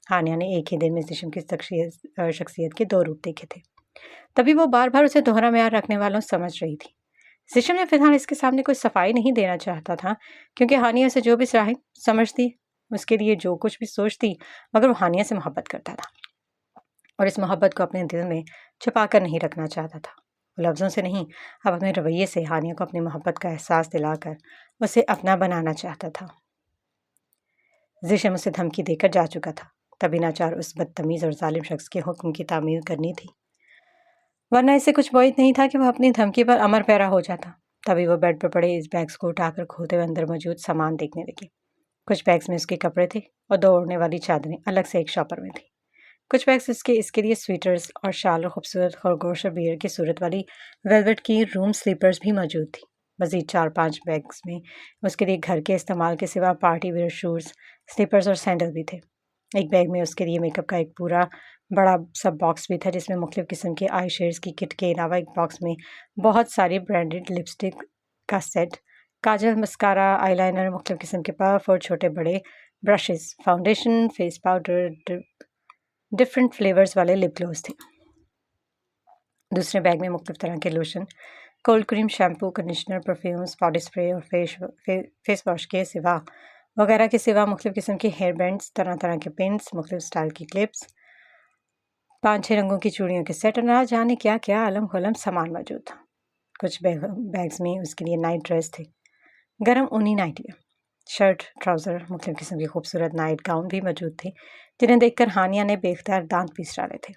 हानिया ने एक ही दिन में जिस्म की शख्सियत के दो रूप देखे थे, तभी वो बार बार उसे दोहरा म्यार रखने वालों समझ रही थी। जिस्म ने फिलहाल इसके सामने कोई सफाई नहीं देना चाहता था, क्योंकि हानिया से जो भी समझती, उसके लिए जो कुछ भी सोचती, मगर वो हानिया से मोहब्बत करता था और इस मोहब्बत को अपने दिल में छुपा कर नहीं रखना चाहता था। वो लफ्ज़ों से नहीं, अब अपने रवैये से हानिया को अपनी मोहब्बत का एहसास दिलाकर उसे अपना बनाना चाहता था। जिस्म उसे धमकी देकर जा चुका था, तभी नाचार उस बदतमीज़ और जालिम शख्स के हुक्म की तामील करनी थी, वरना इसे कुछ बोझ नहीं था कि वह अपनी धमकी पर अमर पैरा हो जाता। तभी वो बेड पर पड़े इस बैग्स को उठाकर खोलते हुए अंदर मौजूद सामान देखने लगी। कुछ बैग्स में उसके कपड़े थे और दो ओढ़ने वाली चादरें अलग से एक शॉपर में थी। कुछ बैग्स इसके लिए स्वेटर्स और शाल और खूबसूरत खरगोश और बियर की सूरत वाली वेलवेट की रूम स्लीपर्स भी मौजूद थी। मज़ीद 4-5 बैग्स में उसके लिए घर के इस्तेमाल के सिवा पार्टी वेयर शूज़, स्लीपर्स और सैंडल भी थे। एक बैग में उसके लिए मेकअप का एक पूरा बड़ा सा बॉक्स भी था, जिसमें मुख्तलिफ़ किस्म के आई शेड्स की किट के अलावा एक बॉक्स में बहुत सारी ब्रांडेड लिपस्टिक का सेट, काजल, मस्कारा, आईलाइनर, मुख्तलिफ़ किस्म के पफ और छोटे बड़े brushes, foundation, face powder, different flavours वाले लिप ग्लोस थे। दूसरे बैग में मुख्तलिफ तरह के lotion, cold cream, shampoo, conditioner, perfumes, body spray और फेस वॉश के सिवा वगैरह के सिवा मुख्तलिफ किस्म के हेयर बैंड्स, तरह तरह के पिन्स, मुख्तलिफ स्टाइल की क्लिप्स, 5-6 रंगों की चूड़ियों के सेट और ना जाने क्या क्या अलम खलम सामान मौजूद था। कुछ बैग्स में उसके लिए नाइट ड्रेस थे, गर्म ऊनी नाइटियाँ, शर्ट, ट्राउज़र, मुख्तलिफ किस्म की खूबसूरत नाइट गाउन भी मौजूद थे, जिन्हें देखकर हानिया ने बेख्तियार दांत पीस डाले थे।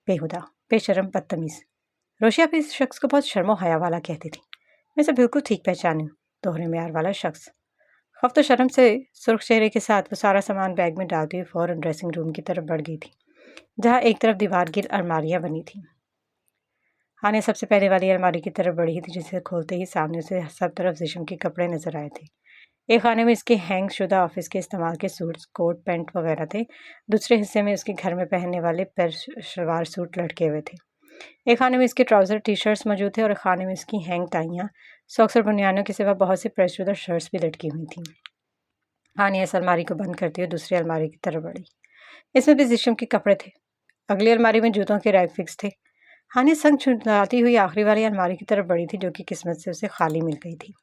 बेहुदा, बेशर्म, बदतमीज़। रोशिया भी इस शख्स को बहुत शर्मो हया वाला कहती थी। मैं इसे बिल्कुल ठीक पहचानी हूँ, दोहरे म्यार वाला शख्स। खौफ तो शर्म से सुर्ख चेहरे के साथ वो सारा सामान बैग में डालती हुई फ़ौरन ड्रेसिंग रूम की तरफ बढ़ गई थी, जहाँ एक तरफ दीवार गिर अलमारियाँ बनी थीं। हानिया सबसे पहले वाली अलमारी की तरफ बढ़ी थी, जिसे खोलते ही सामने से सब तरफ जिस्म के कपड़े नजर आए थे। एक खाने में इसके हैंग शुदा ऑफिस के इस्तेमाल के सूट्स, कोट, पैंट वगैरह थे। दूसरे हिस्से में उसके घर में पहनने वाले शलवार सूट लटके हुए थे। एक खाने में इसके ट्राउज़र, टी शर्ट्स मौजूद थे और एक खाने में इसकी हैंग टाइयाँ, सॉक्स और बुनियानों के सिवा बहुत सी प्रेस शुदा शर्ट्स भी लटकी हुई थीं। हानिया इस अलमारी को बंद करती हुई दूसरी अलमारी की तरफ बढ़ी। इसमें भी जिस्म के कपड़े थे। अगली अलमारी में जूतों के रैक फिक्स थे। हानिया संग छुड़ाती हुई आखिरी वाली अलमारी की तरफ बढ़ी थी, जो कि किस्मत से उसे खाली मिल गई थी।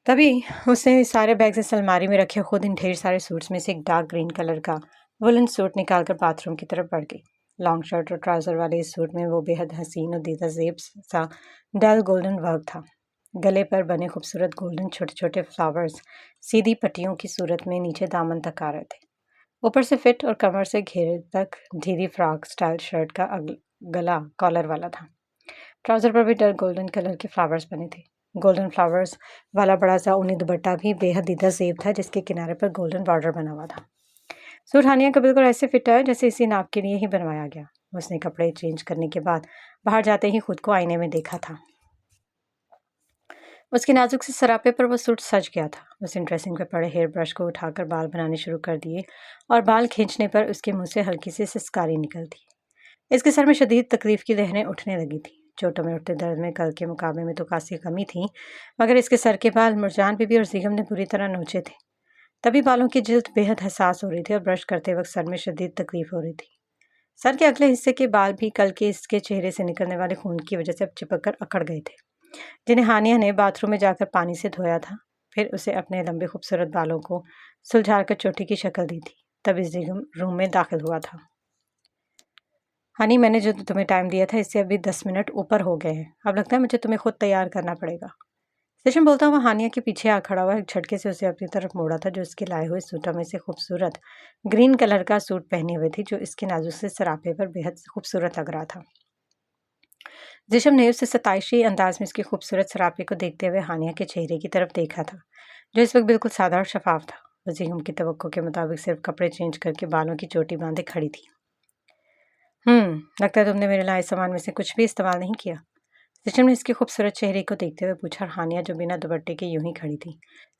तभी उसने सारे बैग्स इस अलमारी में रखे खुद इन ढेर सारे सूट्स में से एक डार्क ग्रीन कलर का वुलन सूट निकालकर बाथरूम की तरफ बढ़ गई। लॉन्ग शर्ट और ट्राउज़र वाले इस सूट में वो बेहद हसीन और दीदा ज़ेब सा डल गोल्डन वर्क था। गले पर बने खूबसूरत गोल्डन छोटे छोटे फ्लावर्स सीधी पट्टियों की सूरत में नीचे दामन तक आ रहे थे। ऊपर से फिट और कमर से घेरे तक ढीली फ्रॉक स्टाइल शर्ट का गला कॉलर वाला था। ट्राउज़र पर भी डल गोल्डन कलर के फ्लावर्स बने थे। गोल्डन फ्लावर्स वाला बड़ा सा ऊनी दुपट्टा भी बेहद दीदा ज़ेब था, जिसके किनारे पर गोल्डन बॉर्डर बना हुआ था। सूट हानिया को बिल्कुल ऐसे फिट आया जैसे इसी नाप के लिए ही बनवाया गया। उसने कपड़े चेंज करने के बाद बाहर जाते ही खुद को आईने में देखा था। उसके नाजुक से सरापे पर वो सूट सज गया था। उसने ड्रेसिंग पे पड़े हेयर ब्रश को उठाकर बाल बनाने शुरू कर दिए और बाल खींचने पर उसके मुंह से हल्की सी सिसकारी निकलती। इसके सर में शदीद तकलीफ की लहरें उठने लगी थी। चोटों में उठते दर्द में कल के मुकाबले में तो काफ़ी कमी थी, मगर इसके सर के बाल मुरजान बीबी और ज़ीगम ने बुरी तरह नोचे थे। तभी बालों की जिल्द बेहद हसास हो रही थी और ब्रश करते वक्त सर में शदीद तकलीफ हो रही थी। सर के अगले हिस्से के बाल भी कल के इसके चेहरे से निकलने वाले खून की वजह से अब चिपक कर अकड़ गए थे, जिन्हें हानिया ने बाथरूम में जाकर पानी से धोया था। फिर उसे अपने लंबे खूबसूरत बालों को सुलझा कर चोटी की शक्ल दी थी। तभी ज़ीगम रूम में दाखिल हुआ था। हनी, मैंने जो तुम्हें टाइम दिया था इससे अभी 10 मिनट ऊपर हो गए हैं। अब लगता है मुझे तुम्हें खुद तैयार करना पड़ेगा। सेशन बोलता हुआ हानिया के पीछे आ खड़ा हुआ, एक झटके से उसे अपनी तरफ मोड़ा था, जो उसके लाए हुए सूटों में से खूबसूरत ग्रीन कलर का सूट पहने हुए थी, जो इसके नाजुक से सरापे पर बेहद खूबसूरत लग रहा था। जिशम ने उसे सताइशी अंदाज में इसके खूबसूरत सरापे को देखते हुए हानिया के चेहरे की तरफ देखा था, जो इस वक्त बिल्कुल सादा और शफाफ था। वो जिगम की तवक्को के मुताबिक सिर्फ कपड़े चेंज करके बालों की चोटी बांधे खड़ी थी। लगता है तुमने मेरे लाए सामान में से कुछ भी इस्तेमाल नहीं किया। जिशम ने इसके खूबसूरत चेहरे को देखते हुए पूछा। हानिया, जो बिना दुपट्टे के यूं ही खड़ी थी,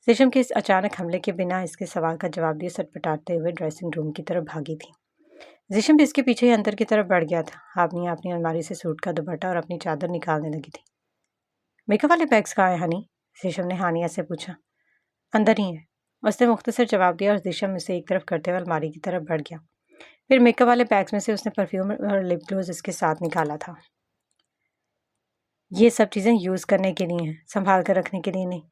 जिशम के इस अचानक हमले के बिना इसके सवाल का जवाब दिए सटपटाते हुए ड्रेसिंग रूम की तरफ भागी थी। जिशम भी इसके पीछे ही अंदर की तरफ बढ़ गया था। हानिया अपनी अलमारी से सूट का दुपट्टा और अपनी चादर निकालने लगी थी। मेकअप वाले बैग्स कहाँ हैं हनी? जिशम ने हानिया से पूछा। अंदर ही है, उसने मुख्तसर जवाब दिया और जिशम उसे एक तरफ करते हुए अलमारी की तरफ बढ़ गया। फिर मेकअप वाले बैग्स में से उसने परफ्यूम और लिप ग्लोज इसके साथ निकाला था। ये सब चीज़ें यूज़ करने के लिए हैं, संभाल कर रखने के लिए नहीं।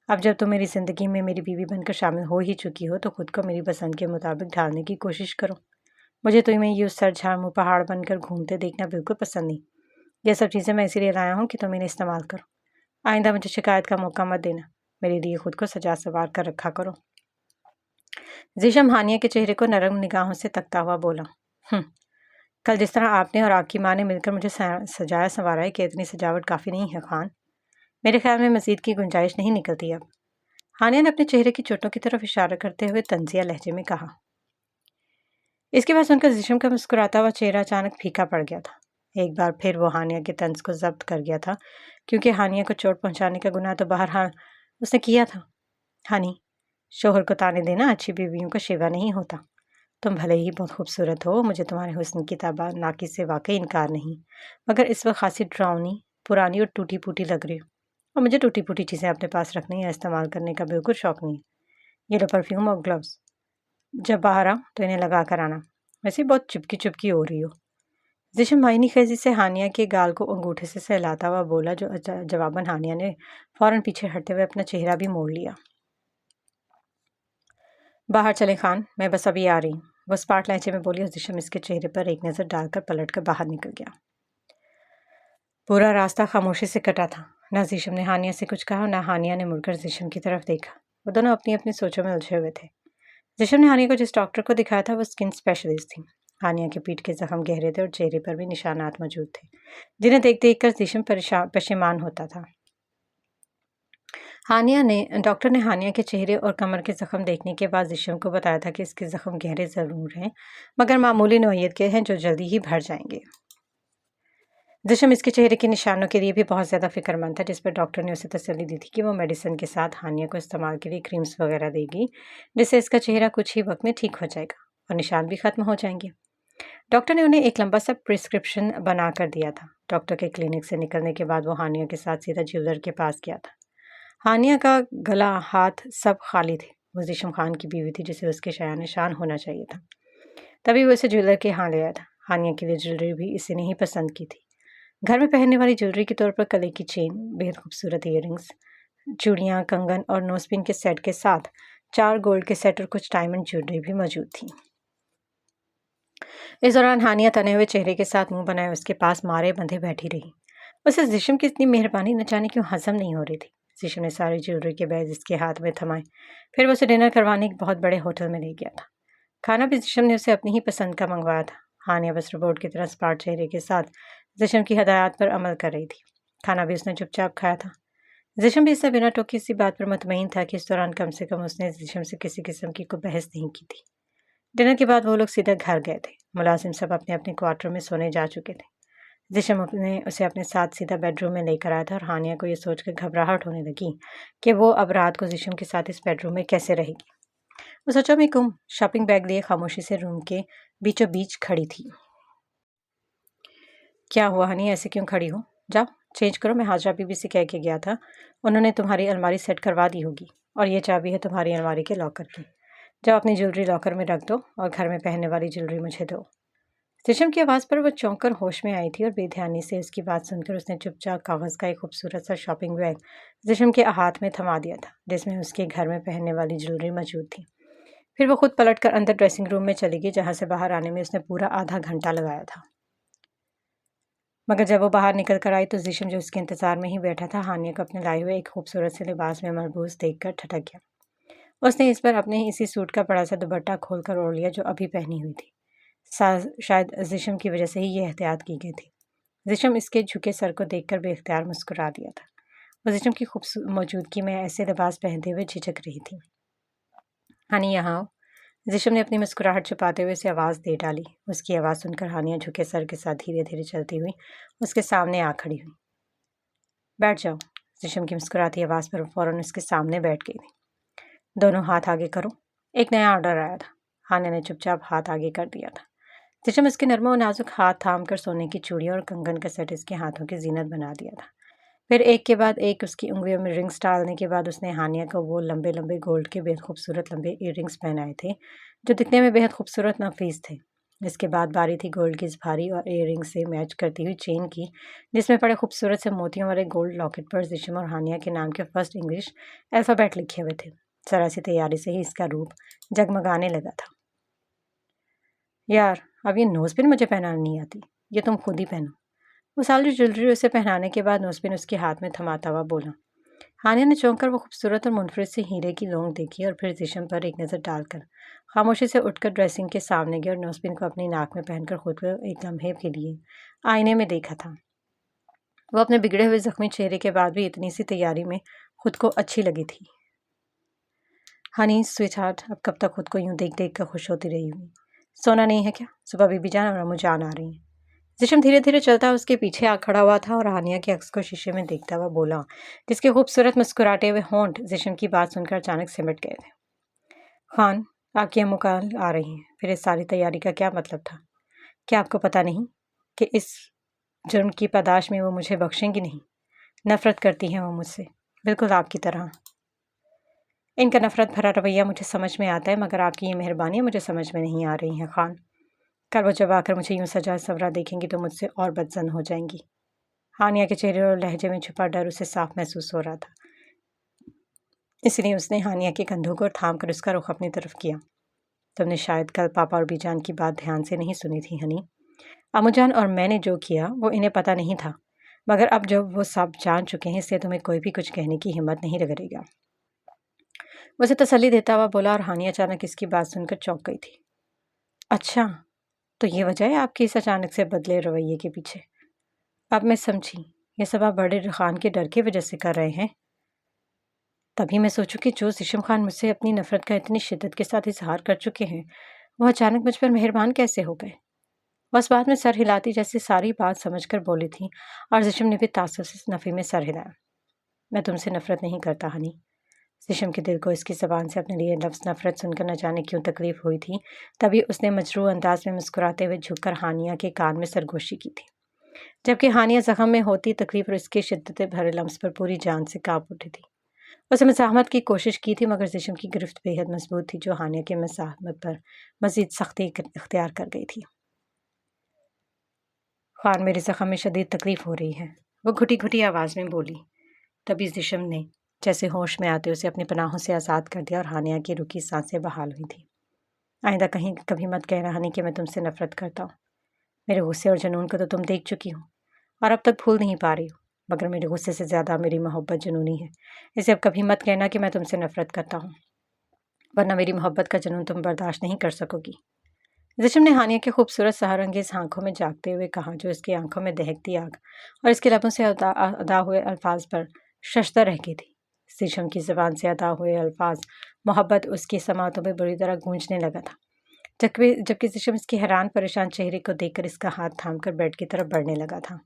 अब जब तुम मेरी ज़िंदगी में मेरी बीवी बनकर शामिल हो ही चुकी हो, तो खुद को मेरी पसंद के मुताबिक ढालने की कोशिश करो। मुझे तुम्हें यूँ सर झाड़ मुँह पहाड़ बनकर घूमते देखना बिल्कुल पसंद नहीं। ये सब चीज़ें मैं इसीलिए लाया हूँ कि तुम इन्हें इस्तेमाल करो। आइंदा मुझे शिकायत का मौका मत देना। मेरे लिए खुद को सजा संवार कर रखा करो। जिशम हानिया के चेहरे को नरम निगाहों से तकता हुआ बोला। कल जिस तरह आपने और आपकी माँ ने मिलकर मुझे सजाया संवारा है कि इतनी सजावट काफ़ी नहीं है खान। मेरे ख्याल में मज़ीद की गुंजाइश नहीं निकलती अब। हानिया ने अपने चेहरे की चोटों की तरफ इशारा करते हुए तंजिया लहजे में कहा। इसके बाद सुनकर जिशम का मुस्कुराता हुआ चेहरा अचानक फीका पड़ गया था। एक बार फिर वो हानिया के तंज को जब्त कर गया था, क्योंकि हानिया को चोट पहुंचाने का गुनाह तो बहरहाल उसने किया था। हानी, शोहर को ताने देना अच्छी बीवियों का शिवा नहीं होता। तुम भले ही बहुत खूबसूरत हो, मुझे तुम्हारे हुस्न की ताबनाकी से वाकई इनकार नहीं, मगर इस वक्त खासी ड्राउनी, पुरानी और टूटी फूटी लग रही हो, और मुझे टूटी फूटी चीज़ें अपने पास रखने या इस्तेमाल करने का बिल्कुल शौक नहीं है। ये लो परफ्यूम और ग्लव्स, जब बाहर आओ तो इन्हें लगा कर आना। वैसे बहुत चुपकी चुपकी हो रही हो। जिशम मायनी खेजी से हानिया के गाल को अंगूठे से सहलाता हुआ बोला, जो जवाबन हानिया ने फ़ौरन पीछे हटते हुए अपना चेहरा भी मोड़ लिया। बाहर चले खान, मैं बस अभी आ रही हूँ, वो स्पार्ट लहजे में बोली और जिशम इसके चेहरे पर एक नज़र डालकर पलट कर बाहर निकल गया। पूरा रास्ता खामोशी से कटा था। نہ زیشم نے ہانیہ سے کچھ کہا اور نہ ہانیہ نے مڑ کر زیشم کی طرف دیکھا۔ وہ دونوں اپنی اپنی سوچوں میں الجھے ہوئے تھے۔ زیشم نے ہانیہ کو جس ڈاکٹر کو دکھایا تھا وہ اسکن اسپیشلسٹ تھی۔ ہانیہ کے پیٹھ کے زخم گہرے تھے اور چہرے پر بھی نشانات موجود تھے جنہیں دیکھ دیکھ کر زیشم پشیمان ہوتا تھا۔ ڈاکٹر نے ہانیہ کے چہرے اور کمر کے زخم دیکھنے کے بعد زیشم کو بتایا تھا کہ اس کے زخم گہرے ضرور ہیں مگر معمولی نوعیت کے ہیں جو جلدی ہی بھر جائیں گے۔ زیشم اس کے چہرے کے نشانوں کے لیے بھی بہت زیادہ فکر مند تھا، جس پر ڈاکٹر نے اسے تسلی دی تھی کہ وہ میڈیسن کے ساتھ ہانیہ کو استعمال کے لیے کریمز وغیرہ دے گی جس سے اس کا چہرہ کچھ ہی وقت میں ٹھیک ہو جائے گا اور نشان بھی ختم ہو جائیں گے۔ ڈاکٹر نے انہیں ایک لمبا سا پرسکرپشن بنا کر دیا تھا۔ ڈاکٹر کے کلینک سے نکلنے کے بعد وہ ہانیہ کے ساتھ سیدھا جیولر کے پاس گیا تھا۔ ہانیہ کا گلا، ہاتھ سب خالی تھے۔ وہ زیشم خان کی بیوی تھی جسے اس کے شایع نشان ہونا چاہیے تھا، تبھی وہ اسے جیولر کے ہاں لے آیا تھا۔ ہانیہ کے لیے جیولری بھی اسے نہیں پسند کی تھی۔ گھر میں پہننے والی جیولری کے طور پر کلے کی چین، بہت خوبصورت ایئر رنگز، چوڑیاں، کنگن اور نوز پن کے سیٹ کے ساتھ 4 گولڈ کے سیٹ اور کچھ ڈائمنڈ جیولری بھی موجود تھی۔ اس دوران ہانیہ تنے ہوئے چہرے کے ساتھ منہ بنائے اس کے پاس مارے بندھے بیٹھی رہی۔ اسے زیشم کی اتنی مہربانی نہ جانے کیوں ہضم نہیں ہو رہی تھی۔ زیشم نے ساری جیولری کے بیگ اس کے ہاتھ میں تھمائے، پھر وہ اسے ڈنر کروانے ایک بہت بڑے ہوٹل میں لے گیا تھا۔ کھانا بھی زیشم نے اسے اپنی ہی پسند کا منگوایا تھا۔ ہانیہ بس روبوٹ کی طرح اسپاٹ چہرے کے ساتھ زیشم کی ہدایات پر عمل کر رہی تھی۔ کھانا بھی اس نے چپ چاپ کھایا تھا۔ زیشم بھی اس سے بنا ٹوکی اسی بات پر مطمئن تھا کہ اس دوران کم سے کم اس نے زیشم سے کسی قسم کی کوئی بحث نہیں کی تھی۔ ڈنر کے بعد وہ لوگ سیدھا گھر گئے تھے۔ ملازم سب اپنے اپنے کوارٹر میں سونے جا چکے تھے۔ زیشم نے اسے اپنے ساتھ سیدھا بیڈ روم میں لے کر آیا تھا اور ہانیہ کو یہ سوچ کر گھبراہٹ ہونے لگی کہ وہ اب رات کو زیشم کے ساتھ اس بیڈ روم میں کیسے رہے گی۔ وہ سوچوں میں گم شاپنگ بیگ لیے خاموشی سے روم کے بیچوں بیچ کھڑی تھی۔ کیا ہوا ہنی، ایسے کیوں کھڑی ہو؟ جاؤ چینج کرو، میں حاجرہ بی بی سے کہہ کے گیا تھا، انہوں نے تمہاری الماری سیٹ کروا دی ہوگی، اور یہ چابی ہے تمہاری الماری کے لاکر کی۔ جاؤ اپنی جیولری لاکر میں رکھ دو اور گھر میں پہننے والی جیولری مجھے دو۔ زیشم کی آواز پر وہ چونک کر ہوش میں آئی تھی اور بے دھیانی سے اس کی بات سن کر اس نے چپ چاپ کاغذ کا ایک خوبصورت سا شاپنگ بیگ زیشم کے ہاتھ میں تھما دیا تھا جس میں اس کے گھر میں پہننے والی جیولری موجود تھی۔ پھر وہ خود پلٹ کر اندر ڈریسنگ روم میں چلی گئی جہاں سے باہر آنے میں اس نے پورا آدھا گھنٹہ لگایا تھا۔ مگر جب وہ باہر نکل کر آئی تو زیشم جو اس کے انتظار میں ہی بیٹھا تھا ہانیہ کو اپنے لائے ہوئے ایک خوبصورت سے لباس میں ملبوس دیکھ کر ٹھٹک گیا۔ اس نے اس پر اپنے اسی سوٹ کا بڑا سا دوپٹہ کھول کر اوڑھ لیا جو ابھی پہنی ہوئی تھی۔ شاید زیشم کی وجہ سے ہی یہ احتیاط کی گئی تھی۔ زیشم اس کے جھکے سر کو دیکھ کر بے اختیار مسکرا دیا تھا۔ وہ زیشم کی موجودگی میں ایسے لباس پہنتے ہوئے جھجک رہی تھی۔ ہانی یہاں آؤ، زیشم نے اپنی مسکراہٹ چھپاتے ہوئے اسے آواز دے ڈالی۔ اس کی آواز سن کر ہانیہ جھکے سر کے ساتھ دھیرے دھیرے چلتی ہوئی اس کے سامنے آ کھڑی ہوئی۔ بیٹھ جاؤ۔ زیشم کی مسکراتی آواز پر فوراً اس کے سامنے بیٹھ گئی تھی۔ دونوں ہاتھ آگے کرو، ایک نیا آرڈر آیا تھا۔ ہانیہ نے چپ چاپ ہاتھ آگے کر دیا تھا۔ زیشم اس کے نرم و نازک ہاتھ تھام کر سونے کی چوڑیاں اور کنگن کا سیٹ اس کے ہاتھوں کی زینت بنا دیا تھا۔ پھر ایک کے بعد ایک اس کی انگلیوں میں رنگز ڈالنے کے بعد اس نے ہانیہ کو وہ لمبے لمبے گولڈ کے بہت خوبصورت لمبے ایئر رنگز پہنائے تھے جو دکھنے میں بہت خوبصورت نفیس تھے۔ اس کے بعد باری تھی گولڈ کی اس بھاری اور ایئر رنگ سے میچ کرتی ہوئی چین کی جس میں بڑے خوبصورت سے موتیوں والے گولڈ لاکٹ پر زیشم اور ہانیہ کے نام کے فرسٹ انگلش الفابیٹ لکھے ہوئے تھے۔ ذرا سی تیاری سے ہی اس کا روپ جگمگانے لگا تھا۔ یار اب یہ نوز پن مجھے پہنانا نہیں آتی، یہ تم خود ہی پہنو۔ وہ ساری جیولری اسے پہنانے کے بعد نوز پن اس کے ہاتھ میں تھماتا ہوا بولا۔ ہانیہ نے چونک کر وہ خوبصورت اور منفرد سے ہیرے کی لونگ دیکھی اور پھر زیشم پر ایک نظر ڈال کر خاموشی سے اٹھ کر ڈریسنگ کے سامنے گئی اور نوز پن کو اپنی ناک میں پہن کر خود کو ایک لمحے کے لیے آئینے میں دیکھا تھا۔ وہ اپنے بگڑے ہوئے زخمی چہرے کے بعد بھی اتنی سی تیاری میں خود کو اچھی لگی تھی۔ ہنی سویٹ ہارٹ، اب کب تک خود کو یوں دیکھ دیکھ کر خوش ہوتی رہی ہوگی؟ سونا نہیں ہے کیا؟ صبح بی بی جان اور امو جان آ رہی ہیں۔ زیشم دھیرے دھیرے چلتا اس کے پیچھے آ کھڑا ہوا تھا اور ہانیہ کے عکس کو شیشے میں دیکھتا ہوا بولا جس کے خوبصورت مسکراتے ہوئے ہونٹ زیشم کی بات سن کر اچانک سمٹ گئے تھے۔ خان، آپ کی امو کل آ رہی ہیں، پھر اس ساری تیاری کا کیا مطلب تھا؟ کیا آپ کو پتہ نہیں کہ اس جرم کی پاداش میں وہ مجھے بخشیں گی نہیں؟ نفرت کرتی ہیں وہ مجھ سے، بالکل آپ کی طرح۔ ان کا نفرت بھرا رویہ مجھے سمجھ میں آتا ہے مگر آپ کی یہ مہربانیاں مجھے سمجھ میں نہیں آ رہی ہیں خان۔ کل وہ جب آ کر مجھے یوں سجا سورا دیکھیں گی تو مجھ سے اور بدظن ہو جائیں گی۔ ہانیہ کے چہرے اور لہجے میں چھپا ڈر اسے صاف محسوس ہو رہا تھا، اس لیے اس نے ہانیہ کے کندھوں کو تھام کر اس کا رخ اپنی طرف کیا۔ تم نے شاید کل پاپا اور بی جان کی بات دھیان سے نہیں سنی تھی ہنی۔ امو جان اور میں نے جو کیا وہ انہیں پتہ نہیں تھا، مگر اب جب وہ سب جان چکے ہیں اس لیے تمہیں کوئی بھی کچھ کہنے کی ہمت نہیں رگڑے گا۔ اسے تسلی دیتا ہوا بولا اور ہانی اچانک اس کی بات سن کر چونک گئی تھی۔ اچھا، تو یہ وجہ ہے آپ کے اس اچانک سے بدلے رویے کے پیچھے؟ اب میں سمجھی، یہ سب آپ بڑے خان کے ڈر کی وجہ سے کر رہے ہیں۔ تبھی میں سوچوں کہ جو زیشم خان مجھ سے اپنی نفرت کا اتنی شدت کے ساتھ اظہار کر چکے ہیں وہ اچانک مجھ پر مہربان کیسے ہو گئے؟ بس بات میں سر ہلاتی جیسے ساری بات سمجھ کر بولی تھی اور زیشم نے بھی تاثر سے نفی میں سر ہلایا۔ میں تم سے نفرت نہیں کرتا ہنی۔ زیشم کے دل کو اس کی زبان سے اپنے لیے لفظ نفرت سن کر نہ جانے کیوں تکلیف ہوئی تھی، تبھی اس نے مجروح انداز میں مسکراتے ہوئے جھک کر ہانیہ کے کان میں سرگوشی کی تھی، جبکہ ہانیہ زخم میں ہوتی تکلیف اور اس کے شدت بھرے لمس پر پوری جان سے کانپ اٹھی تھی۔ اسے مزاحمت کی کوشش کی تھی مگر زیشم کی گرفت بے حد مضبوط تھی جو ہانیہ کے مزاحمت پر مزید سختی اختیار کر گئی تھی۔ خان، میرے زخم میں شدید تکلیف ہو رہی ہے، وہ گھٹی گھٹی آواز میں بولی۔ تبھی زیشم نے جیسے ہوش میں آتے اسے اپنے پناہوں سے آزاد کر دیا اور ہانیہ کی رکی سانسیں بحال ہوئی تھیں۔ آئندہ کہیں کبھی مت کہنا ہنی کہ میں تم سے نفرت کرتا ہوں۔ میرے غصے اور جنون کو تو تم دیکھ چکی ہو اور اب تک بھول نہیں پا رہی ہو، مگر میرے غصے سے زیادہ میری محبت جنونی ہے، اسے اب کبھی مت کہنا کہ میں تم سے نفرت کرتا ہوں، ورنہ میری محبت کا جنون تم برداشت نہیں کر سکو گی۔ زیشم نے ہانیہ کے خوبصورت سحر انگیز آنکھوں میں جاگتے ہوئے کہا جو اس کی آنکھوں میں دہکتی آگ اور اس کے لبوں سے ادا ہوئے الفاظ پر ششدر رہ گئی تھی۔ زیشم کی زبان سے ادا ہوئے الفاظ محبت اس کی سماعتوں میں بری طرح گونجنے لگا تھا، جبکہ زیشم اس کے حیران پریشان چہرے کو دیکھ کر اس کا ہاتھ تھام کر بیڈ کی طرف بڑھنے لگا تھا۔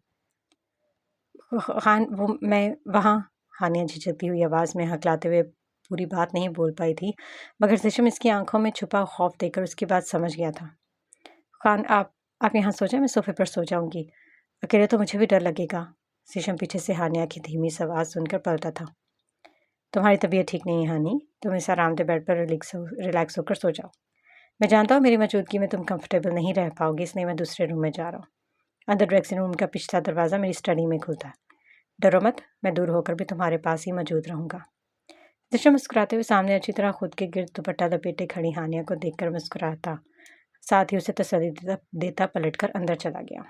خان، میں وہاں، ہانیہ جھجکتی ہوئی آواز میں ہکلاتے ہوئے پوری بات نہیں بول پائی تھی، مگر زیشم اس کی آنکھوں میں چھپا خوف دیکھ کر اس کی بات سمجھ گیا تھا۔ خان، آپ یہاں سو جائیں، میں صوفے پر سو جاؤں گی، اکیلے تو مجھے بھی ڈر لگے گا۔ زیشم پیچھے سے ہانیہ کی دھیمی سی آواز سن کر پلٹا تھا۔ تمہاری طبیعت ٹھیک نہیں ہے ہانی، تم اس آرام دہ بیڈ پر ریلیکس ہو کر سو جاؤ۔ میں جانتا ہوں میری موجودگی میں تم کمفرٹیبل نہیں رہ پاؤ گی، اس لیے میں دوسرے روم میں جا رہا ہوں۔ اندر ڈریسنگ روم کا پچھلا دروازہ میری اسٹڈی میں کھلتا ہے، ڈرو مت، میں دور ہو کر بھی تمہارے پاس ہی موجود رہوں گا۔ زیشم مسکراتے ہوئے سامنے اچھی طرح خود کے گرد دوپٹہ لپیٹے کھڑی ہانیہ کو دیکھ کر مسکراتا، ساتھ ہی اسے تسلی دیتا پلٹ کر اندر چلا گیا۔